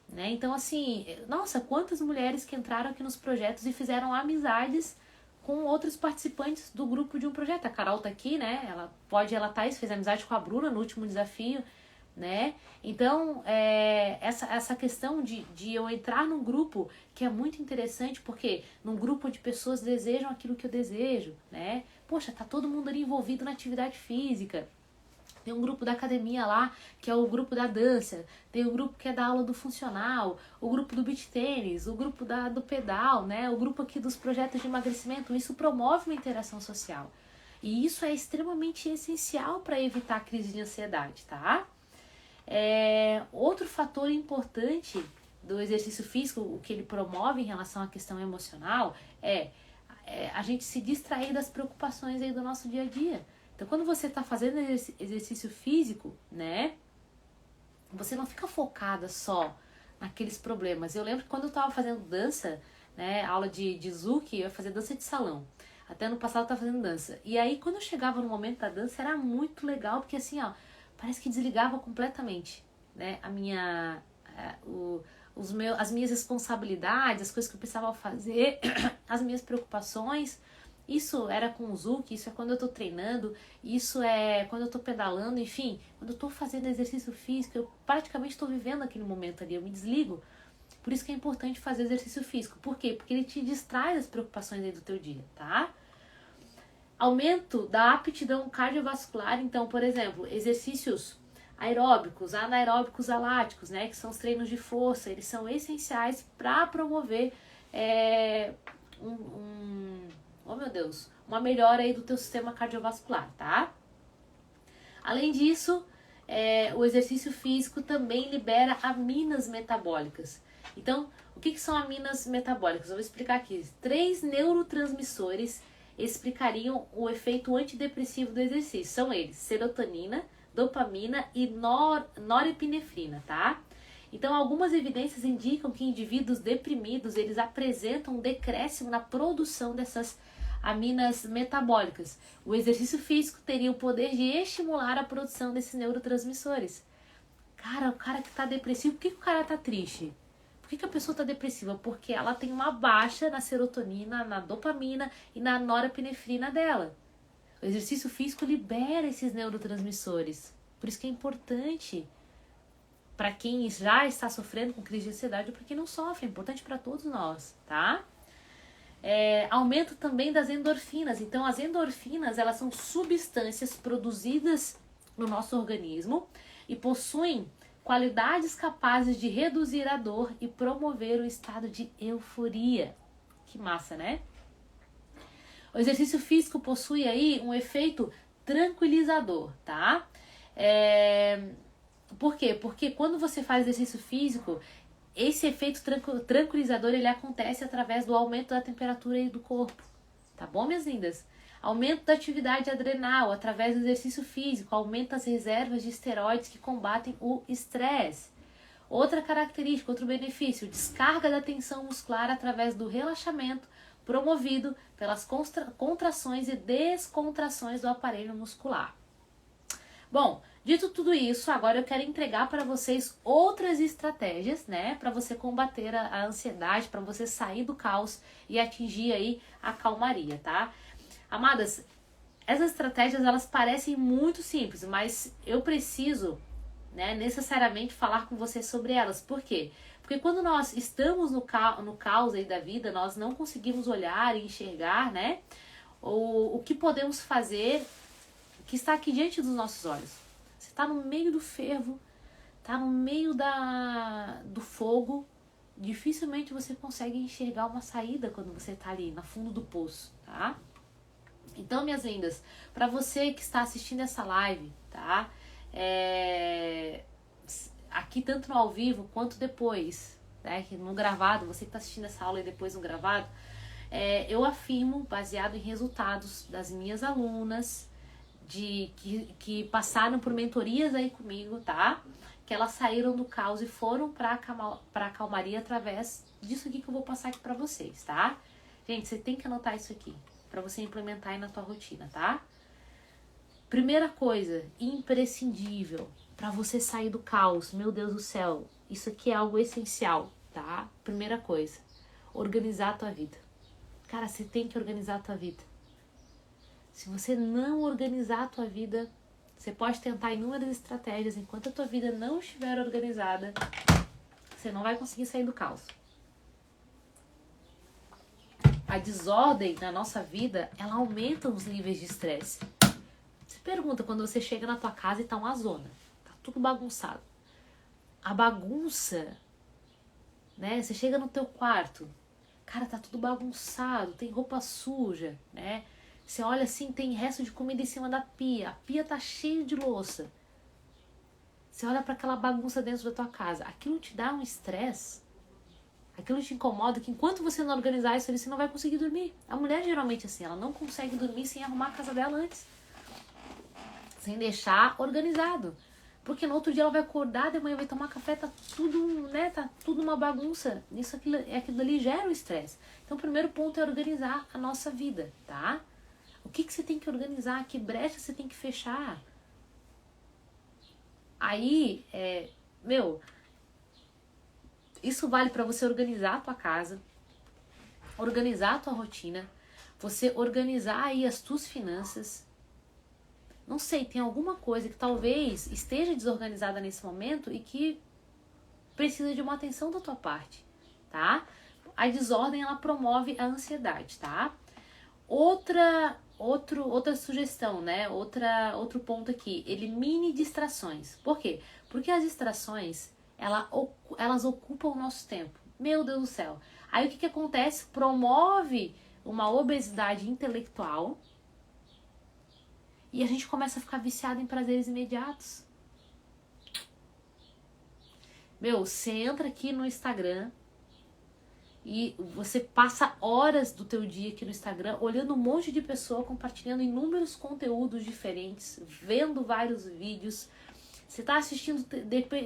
Né? Então, assim, nossa, quantas mulheres que entraram aqui nos projetos e fizeram amizades com outros participantes do grupo de um projeto. A Carol tá aqui, né? Ela pode relatar isso, fez amizade com a Bruna no último desafio, né? Então, essa questão de eu entrar num grupo que é muito interessante, porque num grupo onde pessoas desejam aquilo que eu desejo, né? Poxa, tá todo mundo ali envolvido na atividade física. Tem um grupo da academia lá, que é o grupo da dança. Tem o grupo que é da aula do funcional. O grupo do beach tênis. O grupo do pedal, né? O grupo aqui dos projetos de emagrecimento. Isso promove uma interação social. E isso é extremamente essencial para evitar a crise de ansiedade, tá? Outro fator importante do exercício físico, o que ele promove em relação à questão emocional, é a gente se distrair das preocupações aí do nosso dia a dia. Então, quando você está fazendo exercício físico, né, você não fica focada só naqueles problemas. Eu lembro que quando eu estava fazendo dança, né, aula de Zuki, eu ia fazer dança de salão. Até no passado eu estava fazendo dança. E aí, quando eu chegava no momento da dança, era muito legal, porque assim, ó, parece que desligava completamente, né, as minhas responsabilidades, as coisas que eu precisava fazer, as minhas preocupações. Isso era com o Zuki, isso é quando eu tô treinando, isso é quando eu tô pedalando, enfim, quando eu tô fazendo exercício físico, eu praticamente tô vivendo aquele momento ali, eu me desligo. Por isso que é importante fazer exercício físico. Por quê? Porque ele te distrai das preocupações aí do teu dia, tá? Aumento da aptidão cardiovascular, então, por exemplo, exercícios aeróbicos, anaeróbicos aláticos, né, que são os treinos de força, eles são essenciais para promover uma melhora aí do teu sistema cardiovascular, tá? Além disso, o exercício físico também libera aminas metabólicas. Então, o que são aminas metabólicas? Eu vou explicar aqui. 3 neurotransmissores explicariam o efeito antidepressivo do exercício. São eles: serotonina, dopamina e norepinefrina, tá? Então, algumas evidências indicam que indivíduos deprimidos, eles apresentam um decréscimo na produção dessas aminas metabólicas. O exercício físico teria o poder de estimular a produção desses neurotransmissores. Cara, o cara que tá depressivo, por que o cara tá triste? Por que a pessoa tá depressiva? Porque ela tem uma baixa na serotonina, na dopamina e na norepinefrina dela. O exercício físico libera esses neurotransmissores. Por isso que é importante para quem já está sofrendo com crise de ansiedade ou para quem não sofre. É importante para todos nós, tá? Aumento também das endorfinas. Então, as endorfinas, elas são substâncias produzidas no nosso organismo e possuem qualidades capazes de reduzir a dor e promover o estado de euforia. Que massa, né? O exercício físico possui aí um efeito tranquilizador, tá? Por quê? Porque quando você faz exercício físico, esse efeito tranquilizador ele acontece através do aumento da temperatura aí do corpo, tá bom, minhas lindas? Aumento da atividade adrenal através do exercício físico, aumenta as reservas de esteroides que combatem o estresse. Outra característica, outro benefício, descarga da tensão muscular através do relaxamento promovido pelas contrações e descontrações do aparelho muscular. Bom, dito tudo isso, agora eu quero entregar para vocês outras estratégias, né, para você combater a ansiedade, para você sair do caos e atingir aí a calmaria, tá? Amadas, essas estratégias elas parecem muito simples, mas eu preciso, né, necessariamente falar com você sobre elas. Por quê? Porque quando nós estamos no caos aí da vida, nós não conseguimos olhar e enxergar, né, o que podemos fazer que está aqui diante dos nossos olhos. Você está no meio do fervo, está no meio do fogo, dificilmente você consegue enxergar uma saída quando você está ali no fundo do poço, tá? Então, minhas lindas, para você que está assistindo essa live, tá? Aqui tanto no ao vivo quanto depois, né? No gravado, você que está assistindo essa aula e depois no gravado, eu afirmo, baseado em resultados das minhas alunas, que passaram por mentorias aí comigo, tá? Que elas saíram do caos e foram para a calmaria através disso aqui que eu vou passar aqui para vocês, tá? Gente, você tem que anotar isso aqui para você implementar aí na tua rotina, tá? Primeira coisa, imprescindível para você sair do caos. Meu Deus do céu, isso aqui é algo essencial, tá? Primeira coisa, organizar a tua vida. Cara, você tem que organizar a tua vida. Se você não organizar a tua vida, você pode tentar inúmeras estratégias. Enquanto a tua vida não estiver organizada, você não vai conseguir sair do caos. A desordem na nossa vida, ela aumenta os níveis de estresse. Você pergunta quando você chega na tua casa e tá uma zona. Tá tudo bagunçado. A bagunça, né? Você chega no teu quarto, cara, tá tudo bagunçado, tem roupa suja, né? Você olha assim, tem resto de comida em cima da pia. A pia tá cheia de louça. Você olha para aquela bagunça dentro da tua casa. Aquilo te dá um estresse. Aquilo te incomoda que enquanto você não organizar isso ali, você não vai conseguir dormir. A mulher geralmente assim, ela não consegue dormir sem arrumar a casa dela antes. Sem deixar organizado. Porque no outro dia ela vai acordar, de manhã vai tomar café, tá tudo, né? Tá tudo uma bagunça. Aquilo ali gera um estresse. Então o primeiro ponto é organizar a nossa vida, tá? O que você tem que organizar? Que brecha você tem que fechar? Aí, isso vale para você organizar a tua casa, organizar a tua rotina, você organizar aí as tuas finanças. Não sei, tem alguma coisa que talvez esteja desorganizada nesse momento e que precisa de uma atenção da tua parte, tá? A desordem, ela promove a ansiedade, tá? Outra sugestão, né? Outro ponto aqui, elimine distrações. Por quê? Porque as distrações, elas ocupam o nosso tempo. Meu Deus do céu. Aí o que acontece? Promove uma obesidade intelectual e a gente começa a ficar viciado em prazeres imediatos. Você entra aqui no Instagram e você passa horas do teu dia aqui no Instagram olhando um monte de pessoa compartilhando inúmeros conteúdos diferentes, vendo vários vídeos. Você tá assistindo,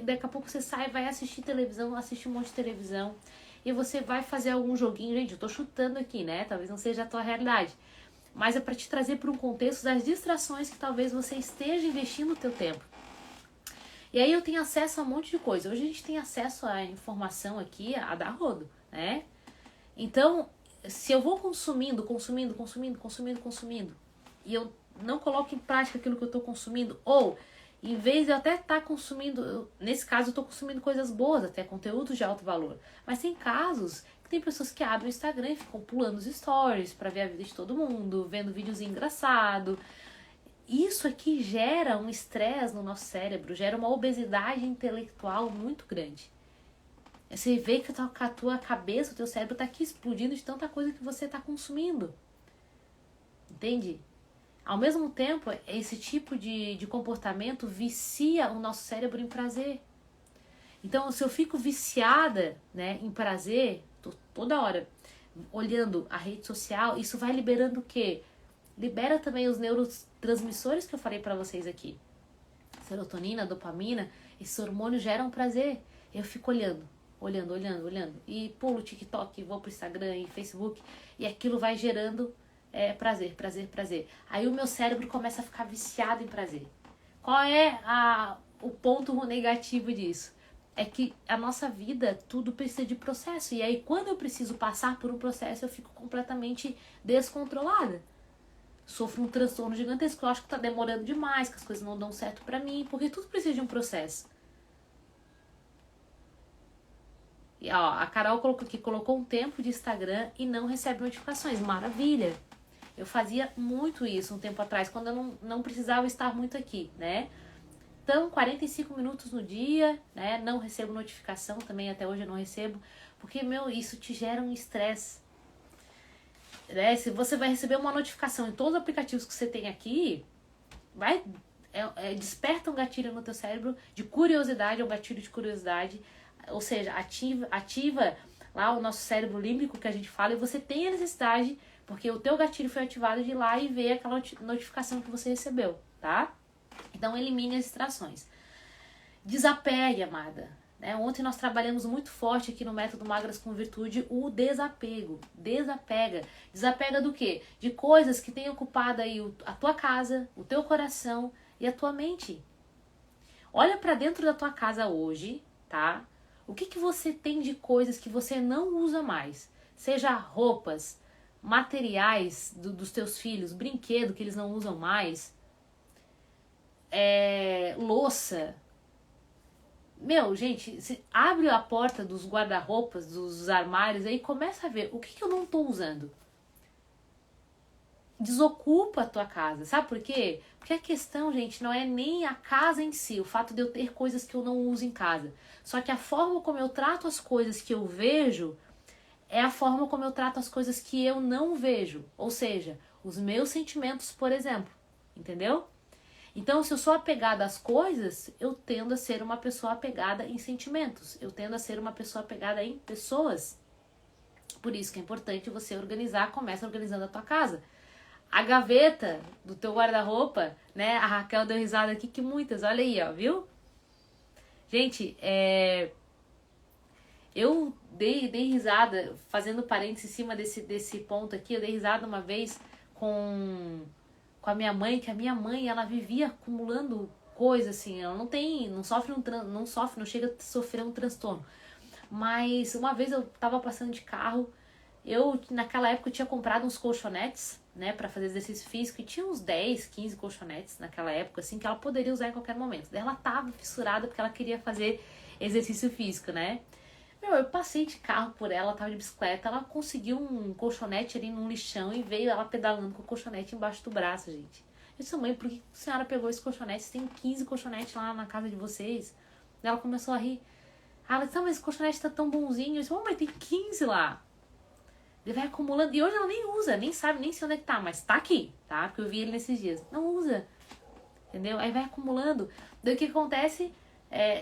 daqui a pouco você sai, vai assistir televisão, assiste um monte de televisão e você vai fazer algum joguinho. Gente, eu tô chutando aqui, né? Talvez não seja a tua realidade, mas é para te trazer para um contexto das distrações que talvez você esteja investindo o teu tempo. E aí eu tenho acesso a um monte de coisa. Hoje a gente tem acesso à informação aqui a dar rodo, né? Então, se eu vou consumindo, e eu não coloco em prática aquilo que eu estou consumindo, ou em vez de eu até estar consumindo, nesse caso eu estou consumindo coisas boas, até conteúdos de alto valor, mas tem casos que tem pessoas que abrem o Instagram e ficam pulando os stories para ver a vida de todo mundo, vendo vídeos engraçados. Isso aqui gera um estresse no nosso cérebro, gera uma obesidade intelectual muito grande. Você vê que a tua cabeça, o teu cérebro está aqui explodindo de tanta coisa que você está consumindo. Entende? Ao mesmo tempo, esse tipo de comportamento vicia o nosso cérebro em prazer. Então, se eu fico viciada, né, em prazer, toda hora olhando a rede social, isso vai liberando o quê? Libera também os neurotransmissores que eu falei pra vocês aqui. Serotonina, dopamina, esses hormônios geram prazer. Eu fico olhando. E pulo o TikTok, vou pro Instagram e Facebook, e aquilo vai gerando prazer. Aí o meu cérebro começa a ficar viciado em prazer. Qual é o ponto negativo disso? É que a nossa vida, tudo precisa de processo. E aí, quando eu preciso passar por um processo, eu fico completamente descontrolada. Sofro um transtorno gigantesco. Eu acho que tá demorando demais, que as coisas não dão certo pra mim, porque tudo precisa de um processo. E, ó, a Carol colocou um tempo de Instagram e não recebe notificações. Maravilha! Eu fazia muito isso um tempo atrás, quando eu não precisava estar muito aqui, né? Então, 45 minutos no dia, né? Não recebo notificação, também até hoje eu não recebo, porque, isso te gera um estresse. Né? Se você vai receber uma notificação em todos os aplicativos que você tem aqui, desperta um gatilho no teu cérebro de curiosidade, é um gatilho de curiosidade, ou seja, ativa lá o nosso cérebro límbico que a gente fala, e você tem a necessidade, porque o teu gatilho foi ativado, de ir lá e ver aquela notificação que você recebeu, tá? Então, elimine as distrações. Desapegue, amada. Né? Ontem nós trabalhamos muito forte aqui no Método Magras com Virtude o desapego. Desapega do quê? De coisas que têm ocupado aí a tua casa, o teu coração e a tua mente. Olha para dentro da tua casa hoje, tá? O que você tem de coisas que você não usa mais? Seja roupas, materiais dos teus filhos, brinquedo que eles não usam mais, louça. Gente, você abre a porta dos guarda-roupas, dos armários aí, e começa a ver o que eu não tô usando. Desocupa a tua casa, sabe por quê? Porque a questão, gente, não é nem a casa em si, o fato de eu ter coisas que eu não uso em casa. Só que a forma como eu trato as coisas que eu vejo é a forma como eu trato as coisas que eu não vejo. Ou seja, os meus sentimentos, por exemplo. Entendeu? Então, se eu sou apegada às coisas, eu tendo a ser uma pessoa apegada em sentimentos. Eu tendo a ser uma pessoa apegada em pessoas. Por isso que é importante você organizar, começa organizando a tua casa. A gaveta do teu guarda-roupa, né? A Raquel deu risada aqui, que muitas, olha aí, ó, viu? Gente, eu dei risada, fazendo parênteses em cima desse ponto aqui, eu dei risada uma vez com a minha mãe, que a minha mãe, ela vivia acumulando coisa, assim, ela não chega a sofrer um transtorno. Mas uma vez eu tava passando de carro, naquela época eu tinha comprado uns colchonetes, né, pra fazer exercício físico, e tinha uns 10, 15 colchonetes naquela época, assim, que ela poderia usar em qualquer momento. Daí ela tava fissurada porque ela queria fazer exercício físico, né. Eu passei de carro por ela tava de bicicleta, ela conseguiu um colchonete ali num lixão e veio ela pedalando com o colchonete embaixo do braço, gente. Eu disse, mãe, por que a senhora pegou esse colchonete? Tem 15 colchonetes lá na casa de vocês. Daí ela começou a rir. Ela disse, mas esse colchonete tá tão bonzinho. Eu disse, mãe, tem 15 lá. Ele vai acumulando. E hoje ela nem usa, nem sabe, nem sei onde é que tá, mas tá aqui, tá? Porque eu vi ele nesses dias. Não usa. Entendeu? Aí vai acumulando. Daí o que acontece?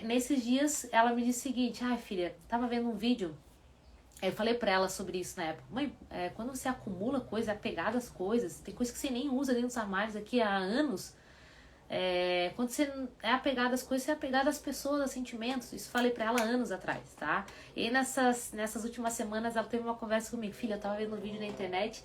Nesses dias ela me disse o seguinte, filha, tava vendo um vídeo, eu falei pra ela sobre isso na época, mãe, quando você acumula coisa, é apegada às coisas, tem coisa que você nem usa dentro dos armários aqui há anos, quando você é apegada às coisas, você é apegada às pessoas, aos sentimentos, isso falei pra ela anos atrás, tá? E nessas últimas semanas ela teve uma conversa comigo, filha, eu tava vendo um vídeo na internet,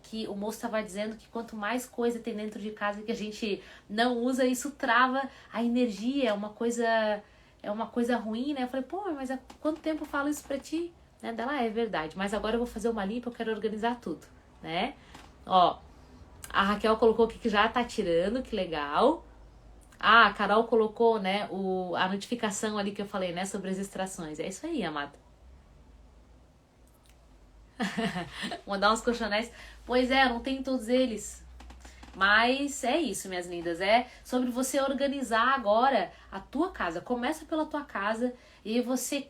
que o moço estava dizendo que quanto mais coisa tem dentro de casa que a gente não usa, isso trava a energia, é uma coisa ruim, né? Eu falei, pô, mas há quanto tempo eu falo isso pra ti? Né? Dela, é verdade, mas agora eu vou fazer uma limpa, eu quero organizar tudo, né? Ó, a Raquel colocou aqui que já tá tirando, que legal. A Carol colocou, né, a notificação ali que eu falei, né, sobre as distrações. É isso aí, amada. Mandar uns colchonetes. Pois eu não tenho todos eles. Mas é isso, minhas lindas. É sobre você organizar agora a tua casa. Começa pela tua casa e você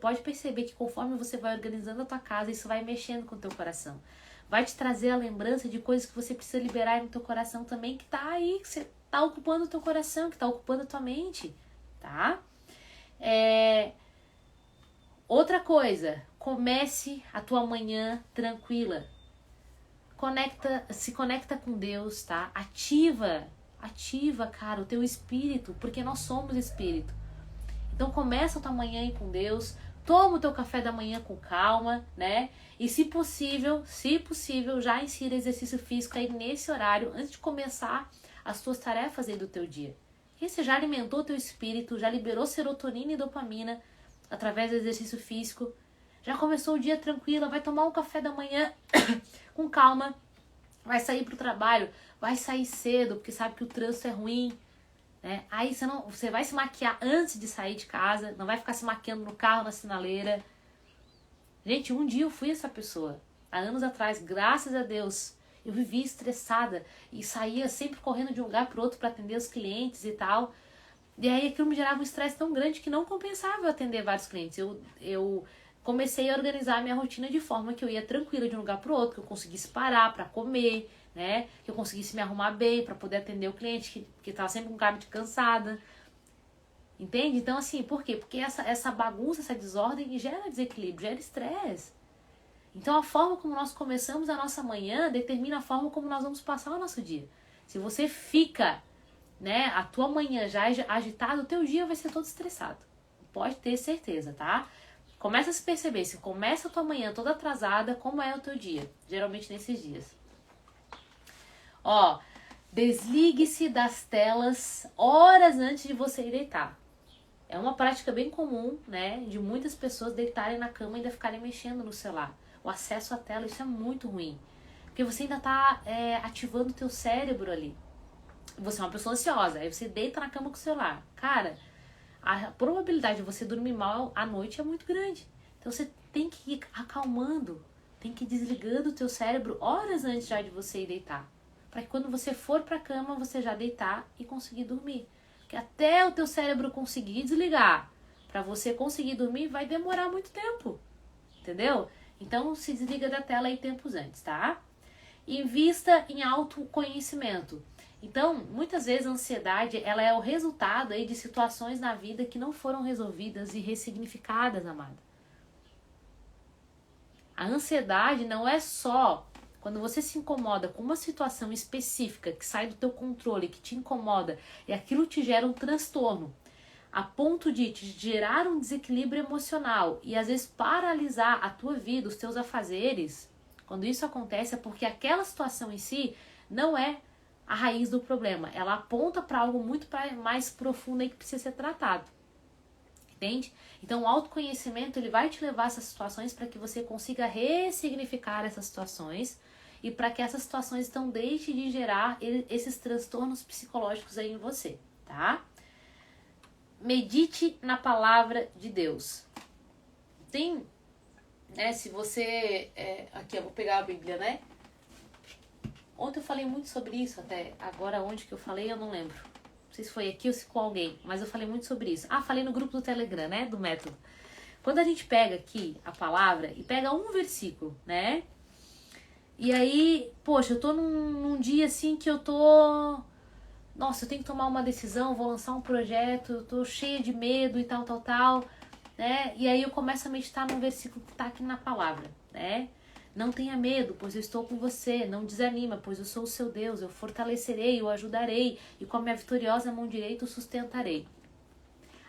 pode perceber que conforme você vai organizando a tua casa, isso vai mexendo com o teu coração. vai te trazer a lembrança de coisas que você precisa liberar aí no teu coração também, que tá aí, que você tá ocupando o teu coração, que tá ocupando a tua mente, tá? Outra coisa, comece a tua manhã tranquila. Se conecta com Deus, tá? Ativa, cara, o teu espírito, porque nós somos espírito. Então começa a tua manhã aí com Deus, toma o teu café da manhã com calma, né? E se possível, já insira exercício físico aí nesse horário, antes de começar as tuas tarefas aí do teu dia. Porque você já alimentou o teu espírito, já liberou serotonina e dopamina através do exercício físico, já começou o dia tranquila, vai tomar um café da manhã com calma, vai sair pro trabalho, vai sair cedo, porque sabe que o trânsito é ruim, né? Aí você vai se maquiar antes de sair de casa, não vai ficar se maquiando no carro, na sinaleira. Gente, um dia eu fui essa pessoa, há anos atrás, graças a Deus, eu vivia estressada e saía sempre correndo de um lugar pro outro para atender os clientes e tal. E aí aquilo me gerava um estresse tão grande que não compensava eu atender vários clientes. Eu comecei a organizar a minha rotina de forma que eu ia tranquila de um lugar pro outro, que eu conseguisse parar para comer, né? Que eu conseguisse me arrumar bem para poder atender o cliente que tava sempre com cara de cansada. Entende? Então assim, por quê? Porque essa bagunça, essa desordem gera desequilíbrio, gera estresse. Então a forma como nós começamos a nossa manhã determina a forma como nós vamos passar o nosso dia. Se você fica, né, a tua manhã já agitada, o teu dia vai ser todo estressado. Pode ter certeza, tá? Começa a se perceber, se começa a tua manhã toda atrasada, como é o teu dia? Geralmente nesses dias. Ó, desligue-se das telas horas antes de você ir deitar. É uma prática bem comum, né, de muitas pessoas deitarem na cama e ainda ficarem mexendo no celular. O acesso à tela, isso é muito ruim. Porque você ainda tá ativando o teu cérebro ali. Você é uma pessoa ansiosa, aí você deita na cama com o celular. Cara, a probabilidade de você dormir mal à noite é muito grande. Então você tem que ir acalmando, tem que ir desligando o teu cérebro horas antes já de você ir deitar. Para que quando você for pra cama, você já deitar e conseguir dormir. Porque até o teu cérebro conseguir desligar, para você conseguir dormir, vai demorar muito tempo. Entendeu? Então se desliga da tela aí tempos antes, tá? Invista em autoconhecimento. Então, muitas vezes a ansiedade, ela é o resultado aí de situações na vida que não foram resolvidas e ressignificadas, amada. A ansiedade não é só quando você se incomoda com uma situação específica que sai do teu controle, que te incomoda, e aquilo te gera um transtorno, a ponto de te gerar um desequilíbrio emocional e às vezes paralisar a tua vida, os teus afazeres. Quando isso acontece é porque aquela situação em si não é a raiz do problema. Ela aponta para algo muito mais profundo aí que precisa ser tratado. Entende? Então o autoconhecimento ele vai te levar a essas situações para que você consiga ressignificar essas situações e para que essas situações então deixem de gerar esses transtornos psicológicos aí em você, tá? Medite na palavra de Deus. Tem, né, se você... aqui eu vou pegar a Bíblia, né? Ontem eu falei muito sobre isso até. Agora onde que eu falei eu não lembro. Não sei se foi aqui ou se com alguém. Mas eu falei muito sobre isso. Falei no grupo do Telegram, né? Do método. Quando a gente pega aqui a palavra e pega um versículo, né? E aí, poxa, eu tô num dia assim que eu tô... Nossa, eu tenho que tomar uma decisão, vou lançar um projeto, eu tô cheia de medo e tal, né? E aí eu começo a meditar num versículo que tá aqui na palavra, né? Não tenha medo, pois eu estou com você. Não desanima, pois eu sou o seu Deus. Eu fortalecerei, eu ajudarei. E com a minha vitoriosa mão direita o sustentarei.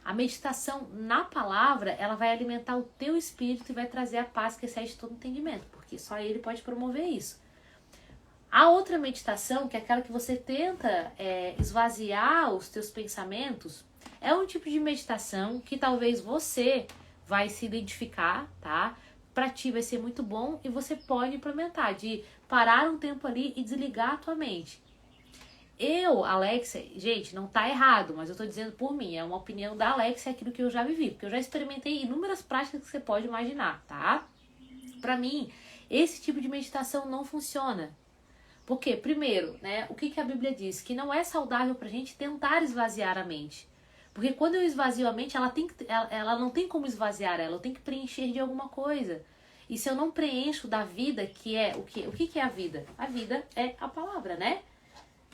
A meditação na palavra, ela vai alimentar o teu espírito e vai trazer a paz que excede todo entendimento. Porque só ele pode promover isso. A outra meditação, que é aquela que você tenta esvaziar os teus pensamentos, é um tipo de meditação que talvez você vai se identificar, tá? Para ti vai ser muito bom e você pode implementar, de parar um tempo ali e desligar a tua mente. Eu, Alexia, gente, não tá errado, mas eu tô dizendo por mim, é uma opinião da Alexia, aquilo que eu já vivi, porque eu já experimentei inúmeras práticas que você pode imaginar, tá? Pra mim, esse tipo de meditação não funciona. Por quê? Primeiro, né, o que a Bíblia diz? Que não é saudável pra gente tentar esvaziar a mente. Porque quando eu esvazio a mente, ela não tem como esvaziar ela, eu tenho que preencher de alguma coisa. E se eu não preencho da vida, que é o que é a vida? A vida é a palavra, né?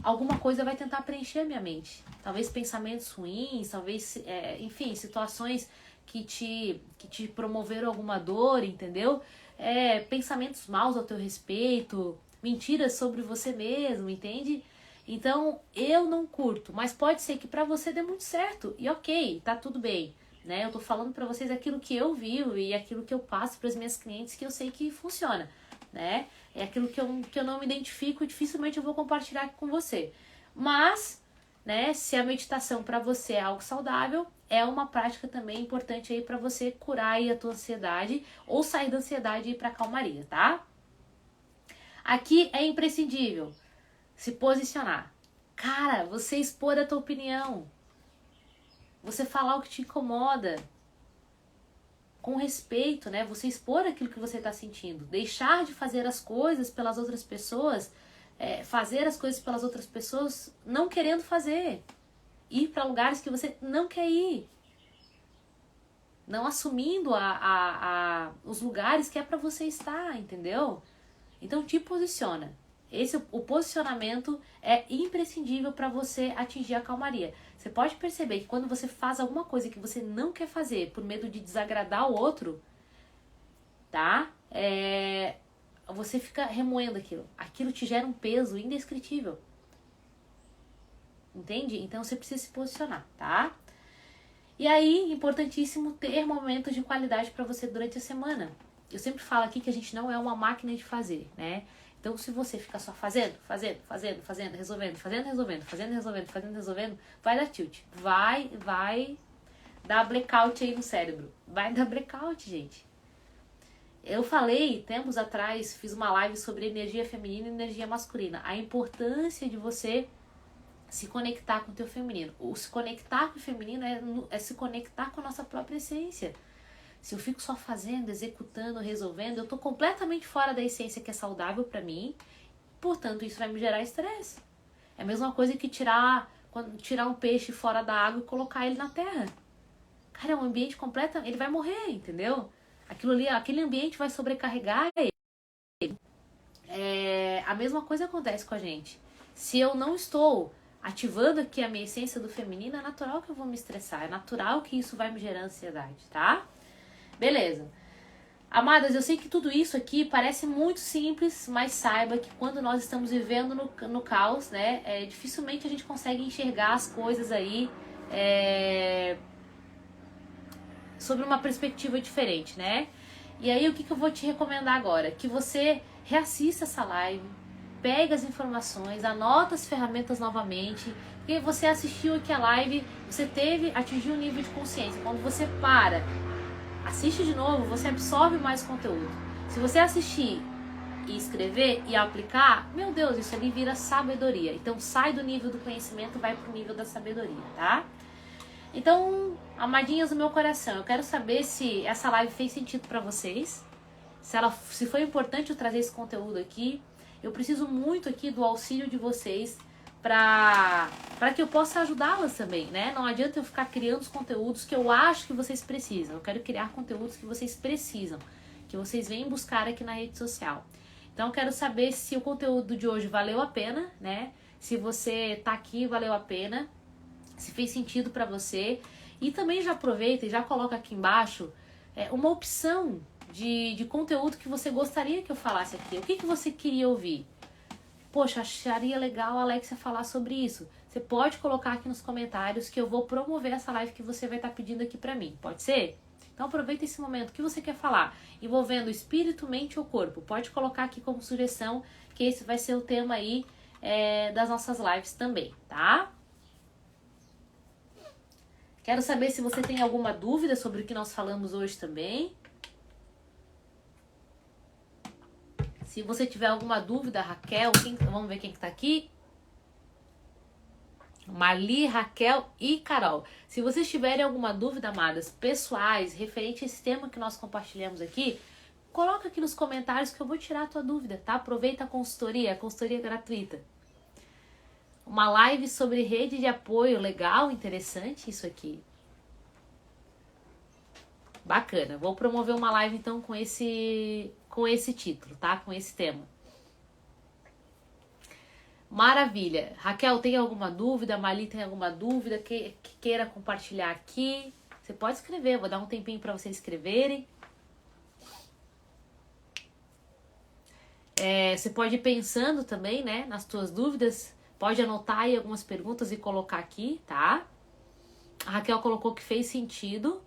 Alguma coisa vai tentar preencher a minha mente. Talvez pensamentos ruins, talvez, enfim, situações que te promoveram alguma dor, entendeu? Pensamentos maus ao teu respeito, mentiras sobre você mesmo, entende? Então, eu não curto, mas pode ser que pra você dê muito certo. E ok, tá tudo bem, né? Eu tô falando pra vocês aquilo que eu vivo e aquilo que eu passo pras minhas clientes que eu sei que funciona, né? É aquilo que eu não me identifico e dificilmente eu vou compartilhar aqui com você. Mas, né, se a meditação pra você é algo saudável, é uma prática também importante aí pra você curar aí a tua ansiedade ou sair da ansiedade e ir pra calmaria, tá? Aqui é imprescindível se posicionar. Cara, você expor a tua opinião. Você falar o que te incomoda. Com respeito, né? Você expor aquilo que você está sentindo. Deixar de fazer as coisas pelas outras pessoas. Fazer as coisas pelas outras pessoas não querendo fazer. Ir para lugares que você não quer ir. Não assumindo os lugares que é para você estar, entendeu? Então te posiciona. O posicionamento é imprescindível para você atingir a calmaria. Você pode perceber que quando você faz alguma coisa que você não quer fazer por medo de desagradar o outro, tá? Você fica remoendo aquilo. Aquilo te gera um peso indescritível. Entende? Então você precisa se posicionar, tá? E aí, importantíssimo ter momentos de qualidade para você durante a semana. Eu sempre falo aqui que a gente não é uma máquina de fazer, né? Então, se você ficar só fazendo, resolvendo, vai dar tilt. Vai dar blackout aí no cérebro. Vai dar blackout, gente. Eu falei, tempos atrás, fiz uma live sobre energia feminina e energia masculina. A importância de você se conectar com o teu feminino. O se conectar com o feminino é se conectar com a nossa própria essência. Se eu fico só fazendo, executando, resolvendo, eu tô completamente fora da essência que é saudável pra mim. Portanto, isso vai me gerar estresse. É a mesma coisa que tirar um peixe fora da água e colocar ele na terra. Cara, é um ambiente completo, ele vai morrer, entendeu? Aquele ambiente vai sobrecarregar ele. A mesma coisa acontece com a gente. Se eu não estou ativando aqui a minha essência do feminino, é natural que eu vou me estressar. É natural que isso vai me gerar ansiedade, tá? Beleza. Amadas, eu sei que tudo isso aqui parece muito simples, mas saiba que quando nós estamos vivendo no caos, né, dificilmente a gente consegue enxergar as coisas aí sobre uma perspectiva diferente, né? E aí, o que eu vou te recomendar agora? Que você reassista essa live, pegue as informações, anota as ferramentas novamente, porque você assistiu aqui a live, você atingiu um nível de consciência. Quando você assiste de novo, você absorve mais conteúdo. Se você assistir e escrever e aplicar, meu Deus, isso ali vira sabedoria. Então sai do nível do conhecimento, vai pro nível da sabedoria, tá? Então, amadinhas do meu coração, eu quero saber se essa live fez sentido pra vocês. Se foi importante eu trazer esse conteúdo aqui. Eu preciso muito aqui do auxílio de vocês para que eu possa ajudá-las também, né? Não adianta eu ficar criando os conteúdos que eu acho que vocês precisam. Eu quero criar conteúdos que vocês precisam, que vocês vêm buscar aqui na rede social. Então, eu quero saber se o conteúdo de hoje valeu a pena, né? Se você tá aqui, valeu a pena. Se fez sentido para você. E também já aproveita e já coloca aqui embaixo uma opção de conteúdo que você gostaria que eu falasse aqui. O que você queria ouvir? Poxa, acharia legal a Alexia falar sobre isso. Você pode colocar aqui nos comentários que eu vou promover essa live que você vai estar pedindo aqui pra mim. Pode ser? Então aproveita esse momento. O que você quer falar? Envolvendo espírito, mente ou corpo. Pode colocar aqui como sugestão que esse vai ser o tema aí das nossas lives também, tá? Quero saber se você tem alguma dúvida sobre o que nós falamos hoje também. Se você tiver alguma dúvida, Raquel, vamos ver quem que tá aqui. Marli, Raquel e Carol. Se vocês tiverem alguma dúvida, amadas, pessoais, referente a esse tema que nós compartilhamos aqui, coloca aqui nos comentários que eu vou tirar a tua dúvida, tá? Aproveita a consultoria gratuita. Uma live sobre rede de apoio, legal, interessante isso aqui. Bacana. Vou promover uma live então com esse título, tá? Com esse tema. Maravilha. Raquel, tem alguma dúvida? Mali, tem alguma dúvida que queira compartilhar aqui? Você pode escrever, vou dar um tempinho para vocês escreverem. Você pode ir pensando também, né, nas suas dúvidas. Pode anotar aí algumas perguntas e colocar aqui, tá? A Raquel colocou que fez sentido.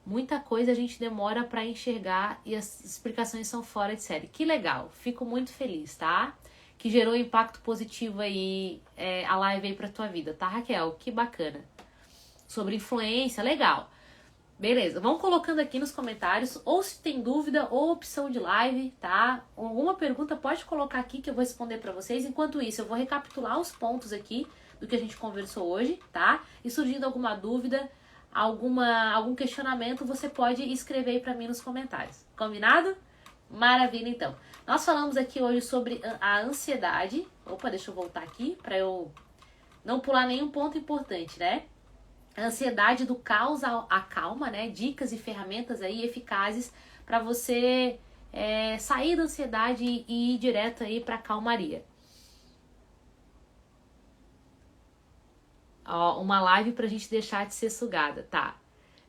Muita coisa a gente demora para enxergar e as explicações são fora de série. Que legal, fico muito feliz, tá? Que gerou impacto positivo aí, a live aí pra tua vida, tá, Raquel? Que bacana. Sobre influência, legal. Beleza, vão colocando aqui nos comentários, ou se tem dúvida, ou opção de live, tá? Alguma pergunta pode colocar aqui que eu vou responder pra vocês. Enquanto isso, eu vou recapitular os pontos aqui do que a gente conversou hoje, tá? E surgindo alguma dúvida, algum questionamento, você pode escrever aí pra mim nos comentários. Combinado? Maravilha, então. Nós falamos aqui hoje sobre a ansiedade. Opa, deixa eu voltar aqui para eu não pular nenhum ponto importante, né? A ansiedade do caos à calma, né? Dicas e ferramentas aí eficazes para você sair da ansiedade e ir direto aí para calmaria. Ó, uma live pra gente deixar de ser sugada, tá?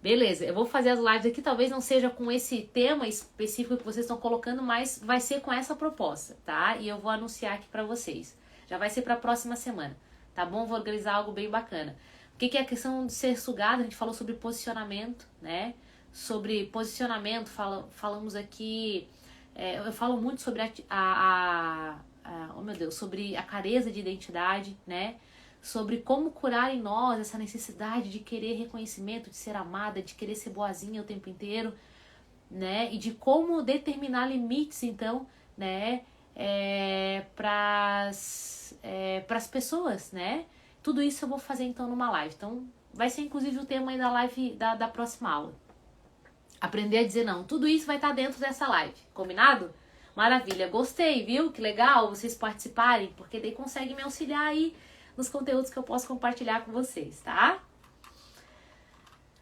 Beleza, eu vou fazer as lives aqui, talvez não seja com esse tema específico que vocês estão colocando, mas vai ser com essa proposta, tá? E eu vou anunciar aqui pra vocês. Já vai ser pra próxima semana, tá bom? Vou organizar algo bem bacana. O que é a questão de ser sugado? A gente falou sobre posicionamento, né? Sobre posicionamento, falamos aqui... eu falo muito sobre oh meu Deus, sobre a careza de identidade, né? Sobre como curar em nós essa necessidade de querer reconhecimento, de ser amada, de querer ser boazinha o tempo inteiro, né? E de como determinar limites, então, né? Para as pessoas, né? Tudo isso eu vou fazer, então, numa live. Então, vai ser, inclusive, o tema aí da live da próxima aula. Aprender a dizer não. Tudo isso vai estar dentro dessa live. Combinado? Maravilha. Gostei, viu? Que legal vocês participarem, porque daí conseguem me auxiliar aí nos conteúdos que eu posso compartilhar com vocês, tá?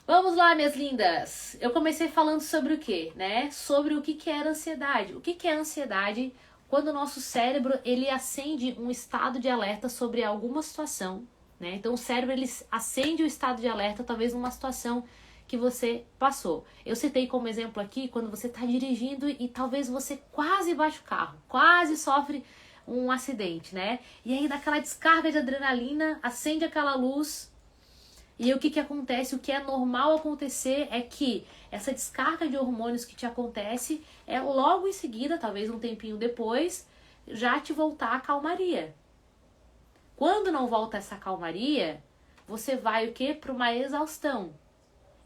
Vamos lá, minhas lindas! Eu comecei falando sobre o quê, né? Sobre o que era ansiedade. O que é ansiedade? Quando o nosso cérebro, ele acende um estado de alerta sobre alguma situação, né? Então, o cérebro, ele acende o estado de alerta, talvez numa situação que você passou. Eu citei como exemplo aqui, quando você está dirigindo e talvez você quase bate o carro, quase sofre um acidente, né? E aí daquela descarga de adrenalina, acende aquela luz. E aí o que acontece? O que é normal acontecer é que essa descarga de hormônios que te acontece logo em seguida, talvez um tempinho depois, já te voltar a calmaria. Quando não volta essa calmaria, você vai o quê? Para uma exaustão.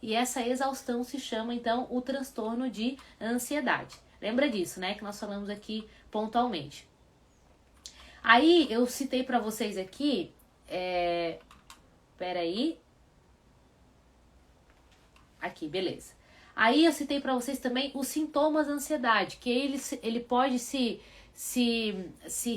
E essa exaustão se chama, então, o transtorno de ansiedade. Lembra disso, né? Que nós falamos aqui pontualmente. Aí, eu citei para vocês aqui, peraí, aqui, beleza. Aí, eu citei para vocês também os sintomas da ansiedade, que ele pode se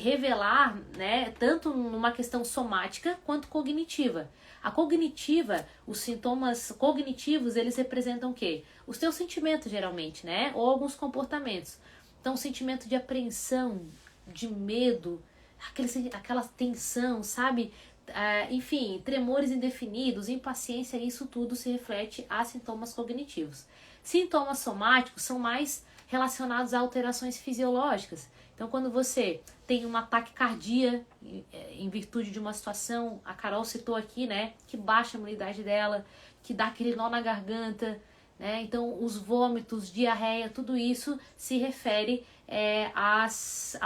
revelar, né, tanto numa questão somática quanto cognitiva. A cognitiva, os sintomas cognitivos, eles representam o quê? Os teus sentimentos, geralmente, né, ou alguns comportamentos. Então, sentimento de apreensão, de medo, aquela tensão, sabe? Enfim, tremores indefinidos, impaciência, isso tudo se reflete a sintomas cognitivos. Sintomas somáticos são mais relacionados a alterações fisiológicas. Então, quando você tem um ataque cardíaco em virtude de uma situação, a Carol citou aqui, né, que baixa a imunidade dela, que dá aquele nó na garganta, né? Então, os vômitos, diarreia, tudo isso se refere a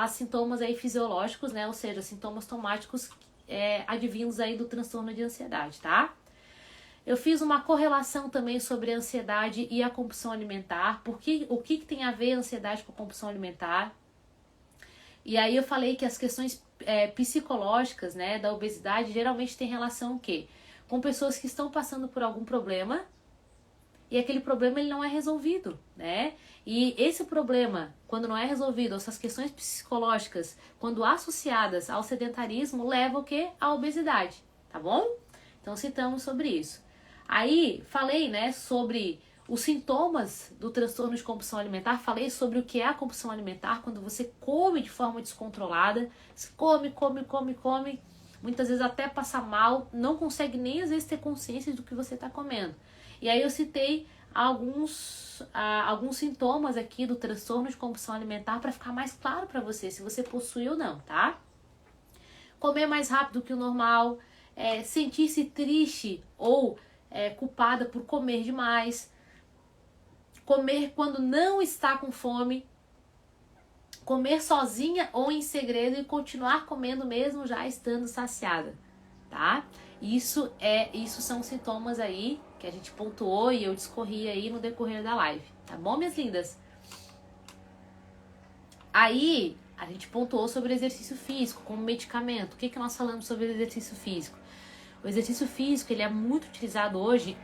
sintomas aí fisiológicos, né? Ou seja, sintomas somáticos advindos aí do transtorno de ansiedade, tá? Eu fiz uma correlação também sobre a ansiedade e a compulsão alimentar, porque o que tem a ver a ansiedade com a compulsão alimentar. E aí eu falei que as questões psicológicas, né, da obesidade geralmente tem relação o quê? Com pessoas que estão passando por algum problema e aquele problema ele não é resolvido, né? E esse problema, quando não é resolvido, essas questões psicológicas, quando associadas ao sedentarismo, leva o quê? À obesidade, tá bom? Então citamos sobre isso. Aí falei, né, sobre Os sintomas do transtorno de compulsão alimentar, falei sobre o que é a compulsão alimentar, quando você come de forma descontrolada, você come, muitas vezes até passa mal, não consegue nem às vezes ter consciência do que você está comendo. E aí eu citei alguns sintomas aqui do transtorno de compulsão alimentar para ficar mais claro para você, se você possui ou não, tá? Comer mais rápido que o normal, sentir-se triste ou culpada por comer demais, comer quando não está com fome, comer sozinha ou em segredo e continuar comendo mesmo já estando saciada, tá? Isso são sintomas aí que a gente pontuou e eu discorri aí no decorrer da live, tá bom, minhas lindas? Aí a gente pontuou sobre o exercício físico como medicamento. O que nós falamos sobre o exercício físico? O exercício físico, ele é muito utilizado hoje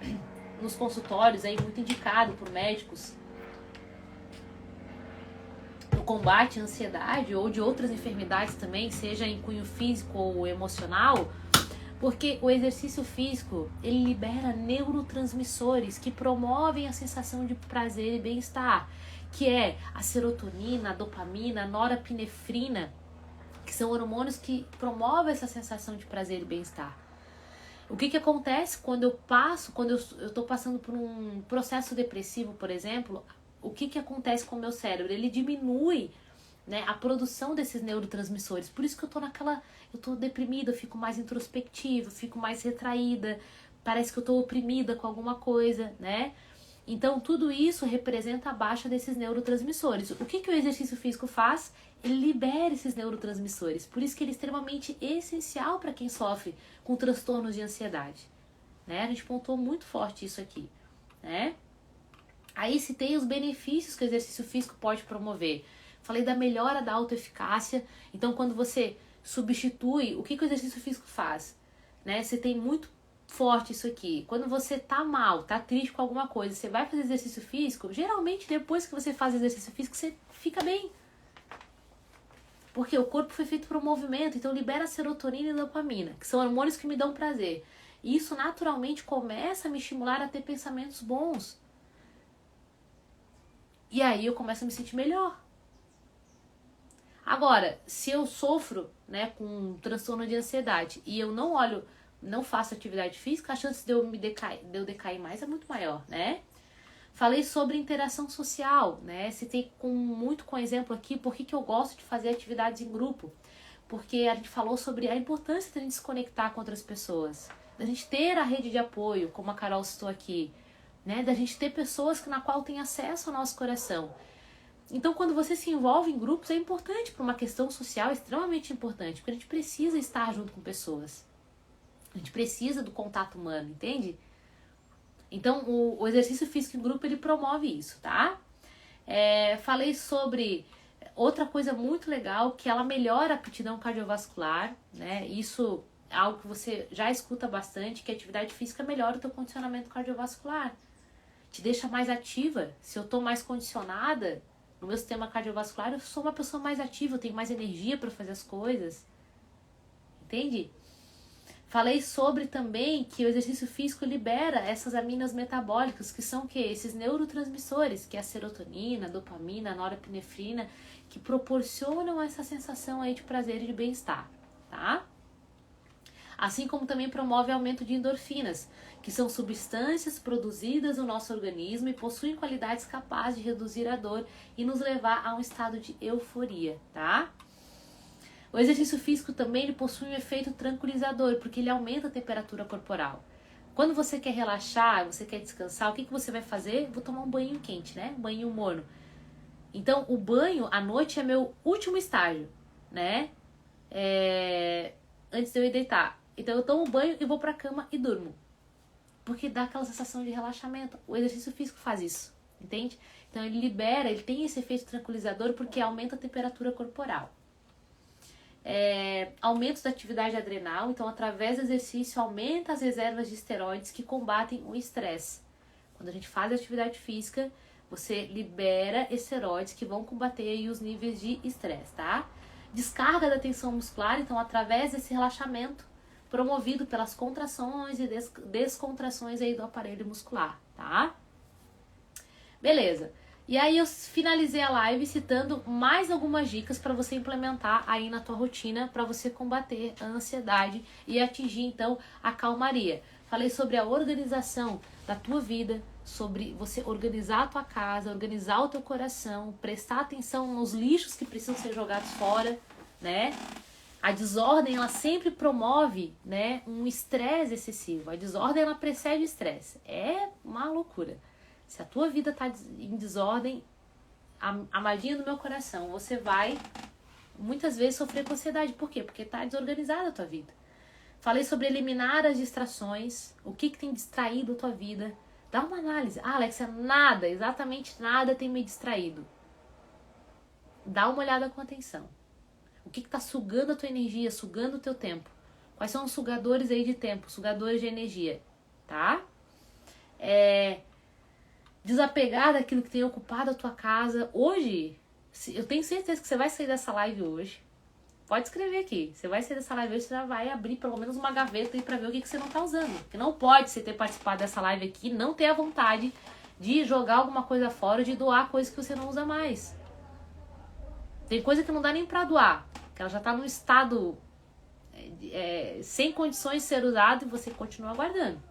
nos consultórios, aí muito indicado por médicos no combate à ansiedade ou de outras enfermidades também, seja em cunho físico ou emocional, porque o exercício físico, ele libera neurotransmissores que promovem a sensação de prazer e bem-estar, que é a serotonina, a dopamina, a norepinefrina, que são hormônios que promovem essa sensação de prazer e bem-estar. O que acontece quando eu estou passando por um processo depressivo, por exemplo? O que acontece com o meu cérebro? Ele diminui, né, a produção desses neurotransmissores. Por isso que eu tô deprimida, eu fico mais introspectiva, fico mais retraída, parece que eu tô oprimida com alguma coisa, né? Então, tudo isso representa a baixa desses neurotransmissores. O que o exercício físico faz? Ele libera esses neurotransmissores. Por isso que ele é extremamente essencial para quem sofre com transtornos de ansiedade, né? A gente pontuou muito forte isso aqui, né? Aí citei os benefícios que o exercício físico pode promover. Falei da melhora da autoeficácia. Então, quando você substitui, o que o exercício físico faz? Né? Você tem muito forte isso aqui. Quando você tá mal, tá triste com alguma coisa, você vai fazer exercício físico, geralmente depois que você faz exercício físico, você fica bem. Porque o corpo foi feito para o movimento, então libera serotonina e dopamina, que são hormônios que me dão prazer. E isso naturalmente começa a me estimular a ter pensamentos bons. E aí eu começo a me sentir melhor. Agora, se eu sofro, né, com um transtorno de ansiedade e eu não faço atividade física, a chance de eu decair mais é muito maior, né? Falei sobre interação social, né? Citei muito com exemplo aqui por que eu gosto de fazer atividades em grupo. Porque a gente falou sobre a importância de a gente se conectar com outras pessoas, da gente ter a rede de apoio, como a Carol citou aqui, né? Da gente ter pessoas na qual tem acesso ao nosso coração. Então, quando você se envolve em grupos, é importante para uma questão social, extremamente importante, porque a gente precisa estar junto com pessoas. A gente precisa do contato humano, entende? Então, o exercício físico em grupo, ele promove isso, tá? Falei sobre outra coisa muito legal, que ela melhora a aptidão cardiovascular, né? Isso é algo que você já escuta bastante, que a atividade física melhora o teu condicionamento cardiovascular. Te deixa mais ativa. Se eu tô mais condicionada no meu sistema cardiovascular, eu sou uma pessoa mais ativa, eu tenho mais energia para fazer as coisas. Entende? Falei sobre também que o exercício físico libera essas aminas metabólicas, que são o quê? Esses neurotransmissores, que é a serotonina, a dopamina, a norepinefrina, que proporcionam essa sensação aí de prazer e de bem-estar, tá? Assim como também promove aumento de endorfinas, que são substâncias produzidas no nosso organismo e possuem qualidades capazes de reduzir a dor e nos levar a um estado de euforia, tá? O exercício físico também ele possui um efeito tranquilizador, porque ele aumenta a temperatura corporal. Quando você quer relaxar, você quer descansar, o que você vai fazer? Vou tomar um banho quente, né? Um banho morno. Então, o banho à noite é meu último estágio, né? Antes de eu ir deitar. Então, eu tomo banho e vou pra cama e durmo. Porque dá aquela sensação de relaxamento. O exercício físico faz isso, entende? Então, ele tem esse efeito tranquilizador porque aumenta a temperatura corporal. Aumento da atividade adrenal, então através do exercício aumenta as reservas de esteroides que combatem o estresse. Quando a gente faz atividade física, você libera esteroides que vão combater aí os níveis de estresse, tá? Descarga da tensão muscular, então através desse relaxamento promovido pelas contrações e descontrações aí do aparelho muscular, tá? Beleza. E aí eu finalizei a live citando mais algumas dicas para você implementar aí na tua rotina para você combater a ansiedade e atingir então a calmaria. Falei sobre a organização da tua vida, sobre você organizar a tua casa, organizar o teu coração, prestar atenção nos lixos que precisam ser jogados fora, né? A desordem, ela sempre promove, né, um estresse excessivo. A desordem, ela precede o estresse. É uma loucura. Se a tua vida está em desordem, amadinha do meu coração, você vai muitas vezes sofrer com ansiedade. Por quê? Porque está desorganizada a tua vida. Falei sobre eliminar as distrações, o que tem distraído a tua vida. Dá uma análise. Ah, Alexia, nada, exatamente nada tem me distraído. Dá uma olhada com atenção. O que está sugando a tua energia, sugando o teu tempo? Quais são os sugadores aí de tempo, sugadores de energia, tá? Desapegar daquilo que tem ocupado a tua casa. Hoje, eu tenho certeza que você vai sair dessa live hoje. Pode escrever aqui. Você vai sair dessa live hoje, você já vai abrir pelo menos uma gaveta aí pra ver o que você não tá usando. Porque não pode você ter participado dessa live aqui, não ter a vontade de jogar alguma coisa fora, de doar coisas que você não usa mais. Tem coisa que não dá nem pra doar, que ela já tá num estado sem condições de ser usada e você continua guardando.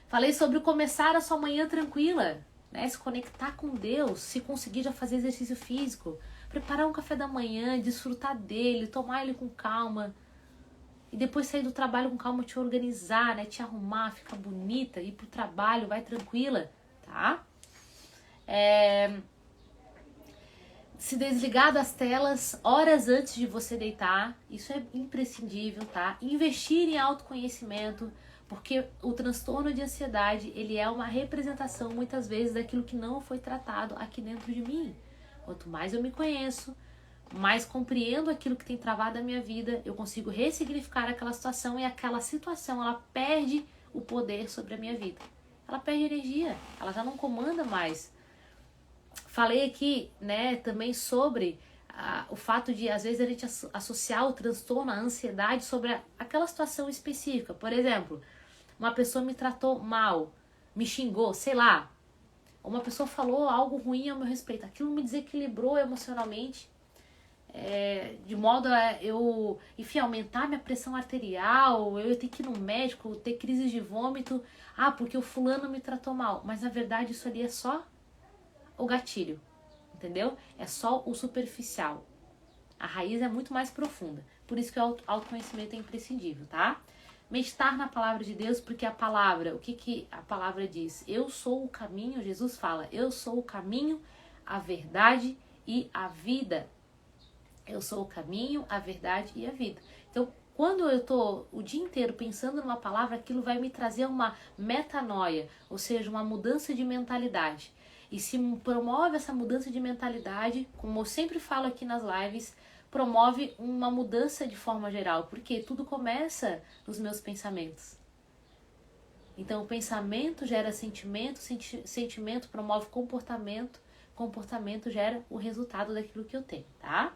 Falei sobre começar a sua manhã tranquila, né? Se conectar com Deus, se conseguir já fazer exercício físico, preparar um café da manhã, desfrutar dele, tomar ele com calma e depois sair do trabalho com calma, te organizar, né? Te arrumar, ficar bonita, ir pro trabalho, vai tranquila, tá? Se desligar das telas horas antes de você deitar, isso é imprescindível, tá? Investir em autoconhecimento, porque o transtorno de ansiedade, ele é uma representação, muitas vezes, daquilo que não foi tratado aqui dentro de mim. Quanto mais eu me conheço, mais compreendo aquilo que tem travado a minha vida, eu consigo ressignificar aquela situação e aquela situação, ela perde o poder sobre a minha vida. Ela perde energia, ela já não comanda mais. Falei aqui, né, também sobre o fato de, às vezes, a gente associar o transtorno, a ansiedade sobre aquela situação específica. Por exemplo, uma pessoa me tratou mal, me xingou, sei lá. Uma pessoa falou algo ruim ao meu respeito. Aquilo me desequilibrou emocionalmente, de modo a eu, enfim, aumentar minha pressão arterial, eu ter que ir no médico, ter crises de vômito. Ah, porque o fulano me tratou mal. Mas, na verdade, isso ali é só o gatilho, entendeu? É só o superficial. A raiz é muito mais profunda. Por isso que o autoconhecimento é imprescindível, tá? Meditar na palavra de Deus, porque a palavra, o que a palavra diz? Eu sou o caminho, Jesus fala, eu sou o caminho, a verdade e a vida. Eu sou o caminho, a verdade e a vida. Então, quando eu tô o dia inteiro pensando numa palavra, aquilo vai me trazer uma metanoia, ou seja, uma mudança de mentalidade. E se promove essa mudança de mentalidade, como eu sempre falo aqui nas lives, promove uma mudança de forma geral, porque tudo começa nos meus pensamentos. Então, o pensamento gera sentimento, sentimento promove comportamento, comportamento gera o resultado daquilo que eu tenho, tá?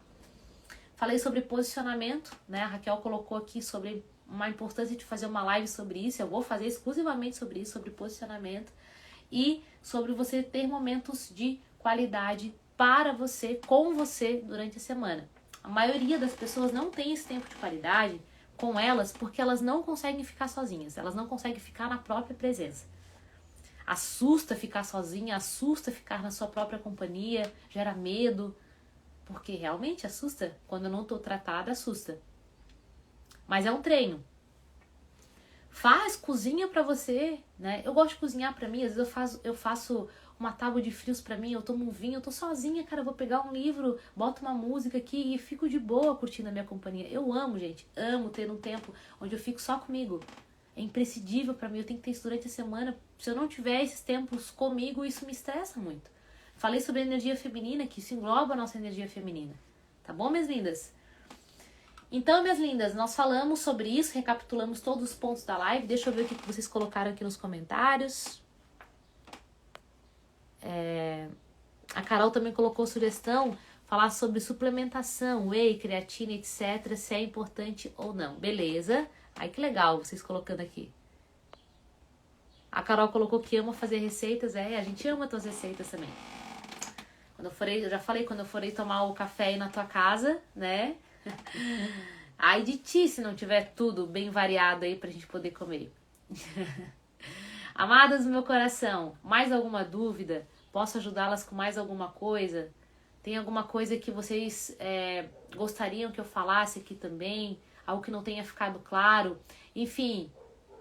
Falei sobre posicionamento, né? A Raquel colocou aqui sobre uma importância de fazer uma live sobre isso, eu vou fazer exclusivamente sobre isso, sobre posicionamento e sobre você ter momentos de qualidade para você, com você, durante a semana. A maioria das pessoas não tem esse tempo de qualidade com elas porque elas não conseguem ficar sozinhas, elas não conseguem ficar na própria presença. Assusta ficar sozinha, assusta ficar na sua própria companhia, gera medo, porque realmente assusta. Quando eu não estou tratada, assusta. Mas é um treino. Faz, cozinha pra você, né? Eu gosto de cozinhar pra mim, às vezes eu faço uma tábua de frios pra mim, eu tomo um vinho, eu tô sozinha, cara, eu vou pegar um livro, boto uma música aqui e fico de boa curtindo a minha companhia. Eu amo, gente, amo ter um tempo onde eu fico só comigo. É imprescindível pra mim, eu tenho que ter isso durante a semana. Se eu não tiver esses tempos comigo, isso me estressa muito. Falei sobre a energia feminina, que isso engloba a nossa energia feminina. Tá bom, minhas lindas? Então, minhas lindas, nós falamos sobre isso, recapitulamos todos os pontos da live. Deixa eu ver o que vocês colocaram aqui nos comentários. A Carol também colocou sugestão, falar sobre suplementação, whey, creatina, etc, se é importante ou não. Beleza. Ai, que legal vocês colocando aqui. A Carol colocou que ama fazer receitas. A gente ama tuas receitas também. Eu já falei, quando eu forei tomar o café aí na tua casa, né? Ai de ti se não tiver tudo bem variado aí pra gente poder comer. Amadas do meu coração, mais alguma dúvida? Posso ajudá-las com mais alguma coisa? Tem alguma coisa que vocês gostariam que eu falasse aqui também? Algo que não tenha ficado claro? Enfim,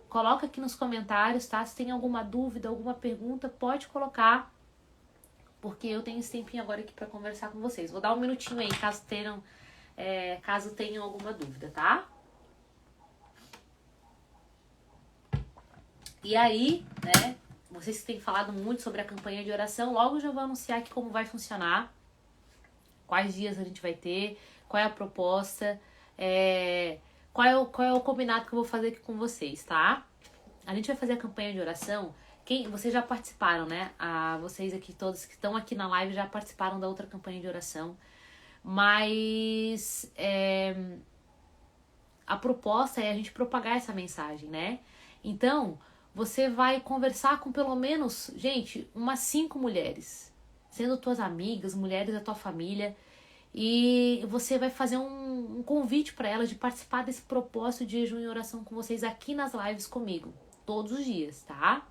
coloca aqui nos comentários, tá? Se tem alguma dúvida, alguma pergunta, pode colocar. Porque eu tenho esse tempinho agora aqui pra conversar com vocês. Vou dar um minutinho aí, caso tenham alguma dúvida, tá? E aí, né, vocês que têm falado muito sobre a campanha de oração, logo já vou anunciar aqui como vai funcionar, quais dias a gente vai ter, qual é a proposta, qual é o combinado que eu vou fazer aqui com vocês, tá? A gente vai fazer a campanha de oração. Vocês já participaram, né? Vocês aqui, todos que estão aqui na live, já participaram da outra campanha de oração. Mas a proposta é a gente propagar essa mensagem, né? Então, você vai conversar com pelo menos, gente, umas 5 mulheres, sendo tuas amigas, mulheres da tua família, e você vai fazer um convite para elas de participar desse propósito de jejum e oração com vocês aqui nas lives comigo, todos os dias, tá?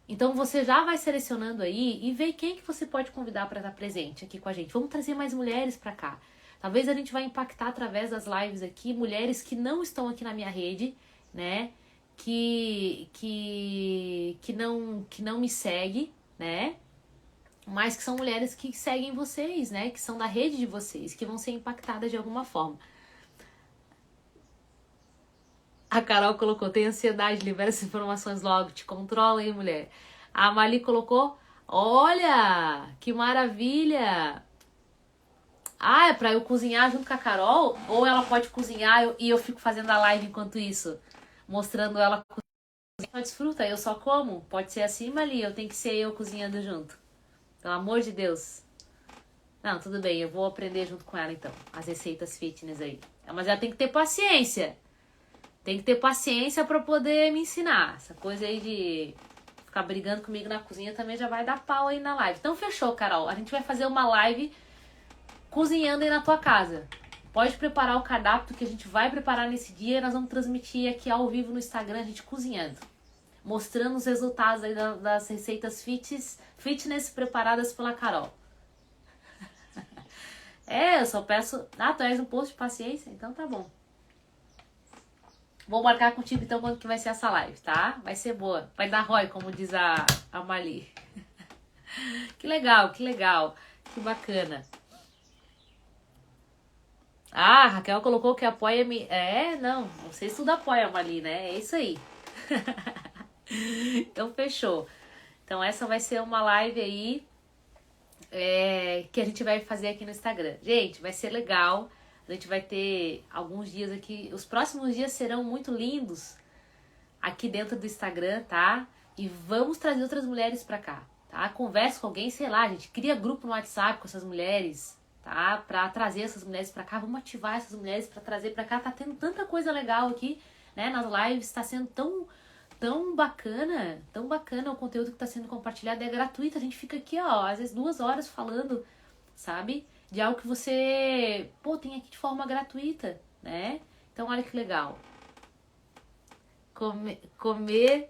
Então você já vai selecionando aí e vê quem que você pode convidar para estar presente aqui com a gente. Vamos trazer mais mulheres para cá. Talvez a gente vai impactar através das lives aqui mulheres que não estão aqui na minha rede, né? Que não me segue, né? Mas que são mulheres que seguem vocês, né? Que são da rede de vocês, que vão ser impactadas de alguma forma. A Carol colocou, tem ansiedade, libera essas informações logo, te controla aí, mulher. A Mali colocou, olha, que maravilha. É pra eu cozinhar junto com a Carol? Ou ela pode cozinhar e eu fico fazendo a live enquanto isso? Mostrando ela cozinhando. Só desfruta, eu só como. Pode ser assim, Mali, eu tenho que ser eu cozinhando junto. Pelo amor de Deus. Não, tudo bem, eu vou aprender junto com ela então. As receitas fitness aí. Mas ela tem que ter paciência. Tem que ter paciência pra poder me ensinar. Essa coisa aí de ficar brigando comigo na cozinha também já vai dar pau aí na live. Então fechou, Carol. A gente vai fazer uma live cozinhando aí na tua casa. Pode preparar o cardápio que a gente vai preparar nesse dia. E nós vamos transmitir aqui ao vivo no Instagram, a gente cozinhando. Mostrando os resultados aí das receitas fitness preparadas pela Carol. Eu só peço... tu és um posto de paciência? Então tá bom. Vou marcar contigo então quando que vai ser essa live, tá? Vai ser boa. Vai dar ROI, como diz a Mali. Que legal, que legal. Que bacana. A Raquel colocou que apoia-me. Não. Vocês tudo apoiam a Mali, né? É isso aí. Então fechou. Então essa vai ser uma live aí que a gente vai fazer aqui no Instagram. Gente, vai ser legal. A gente vai ter alguns dias aqui. Os próximos dias serão muito lindos aqui dentro do Instagram, tá? E vamos trazer outras mulheres pra cá, tá? Conversa com alguém, sei lá, gente. Cria grupo no WhatsApp com essas mulheres, tá? Pra trazer essas mulheres pra cá. Vamos ativar essas mulheres pra trazer pra cá. Tá tendo tanta coisa legal aqui, né? Nas lives. Tá sendo tão bacana o conteúdo que tá sendo compartilhado. É gratuito. A gente fica aqui, ó, às vezes 2 horas falando, sabe? De algo que você, tem aqui de forma gratuita, né? Então, olha que legal. Comer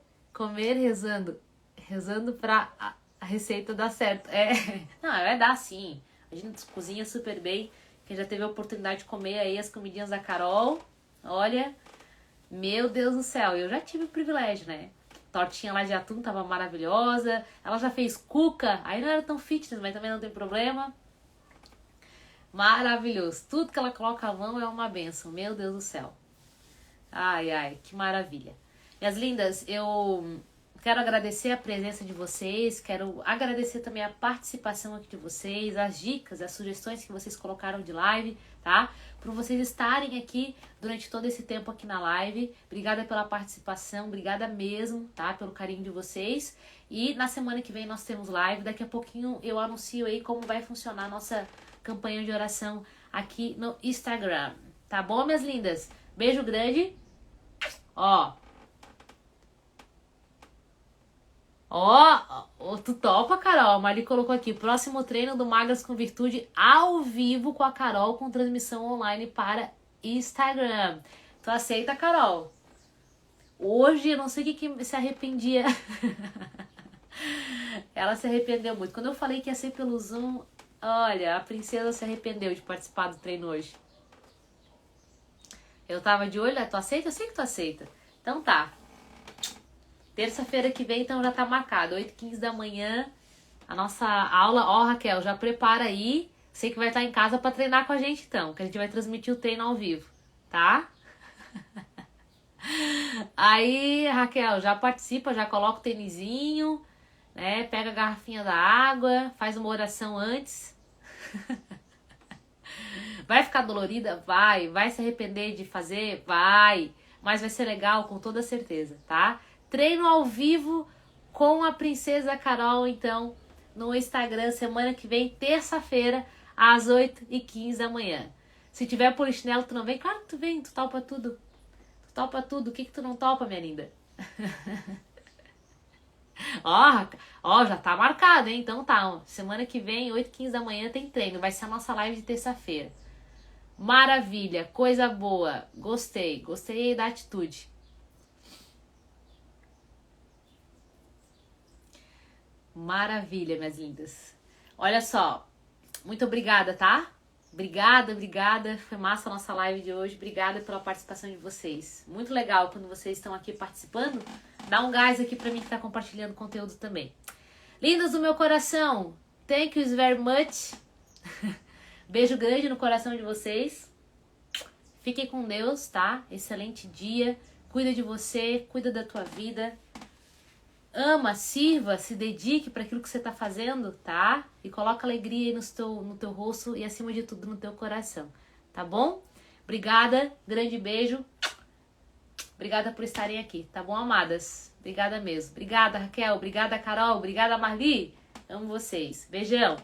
rezando pra a receita dar certo. Não, vai dar sim. A gente cozinha super bem. Quem já teve a oportunidade de comer aí as comidinhas da Carol, olha, meu Deus do céu, eu já tive o privilégio, né? Tortinha lá de atum tava maravilhosa. Ela já fez cuca, aí não era tão fitness, mas também não tem problema. Maravilhoso. Tudo que ela coloca a mão é uma benção. Meu Deus do céu. Ai, que maravilha. Minhas lindas, eu quero agradecer a presença de vocês. Quero agradecer também a participação aqui de vocês, as dicas, as sugestões que vocês colocaram de live, tá? Por vocês estarem aqui durante todo esse tempo aqui na live. Obrigada pela participação, obrigada mesmo, tá? Pelo carinho de vocês. E na semana que vem nós temos live. Daqui a pouquinho eu anuncio aí como vai funcionar a nossa campanha de oração aqui no Instagram. Tá bom, minhas lindas? Beijo grande. Ó. Ó, tu topa, Carol? A Marli colocou aqui, próximo treino do Magras com Virtude ao vivo com a Carol, com transmissão online para Instagram. Tu aceita, Carol? Hoje, eu não sei o que se arrependia. Ela se arrependeu muito. Quando eu falei que ia ser pelo Zoom, olha, a princesa se arrependeu de participar do treino hoje. Eu tava de olho, tu aceita? Eu sei que tu aceita. Então tá. Terça-feira que vem, então já tá marcado, 8h15 da manhã, a nossa aula. Ó, Raquel, já prepara aí. Sei que vai estar em casa pra treinar com a gente então, que a gente vai transmitir o treino ao vivo, tá? Aí, Raquel, já participa, já coloca o tênisinho, né? Pega a garrafinha da água, faz uma oração antes. Vai ficar dolorida? Vai se arrepender de fazer? Vai, mas vai ser legal com toda certeza, tá? Treino ao vivo com a Princesa Carol, então, no Instagram, semana que vem, terça-feira, às 8h15 da manhã. Se tiver polichinelo, tu não vem? Claro que tu vem, tu topa tudo. Tu topa tudo, o que tu não topa, minha linda? Ó, já tá marcado, hein? Então tá, ó, semana que vem, 8h15 da manhã, tem treino. Vai ser a nossa live de terça-feira. Maravilha, coisa boa. Gostei da atitude. Maravilha, minhas lindas. Olha só, muito obrigada, tá? Obrigada. Foi massa a nossa live de hoje. Obrigada pela participação de vocês. Muito legal quando vocês estão aqui participando. Dá um gás aqui pra mim que tá compartilhando conteúdo também. Lindas do meu coração, thank you very much. Beijo grande no coração de vocês. Fiquem com Deus, tá? Excelente dia. Cuida de você, cuida da tua vida. Ama, sirva, se dedique para aquilo que você está fazendo, tá? E coloca alegria aí no teu rosto e, acima de tudo, no teu coração, tá bom? Obrigada, grande beijo. Obrigada por estarem aqui, tá bom, amadas? Obrigada mesmo. Obrigada, Raquel. Obrigada, Carol. Obrigada, Marli. Amo vocês. Beijão.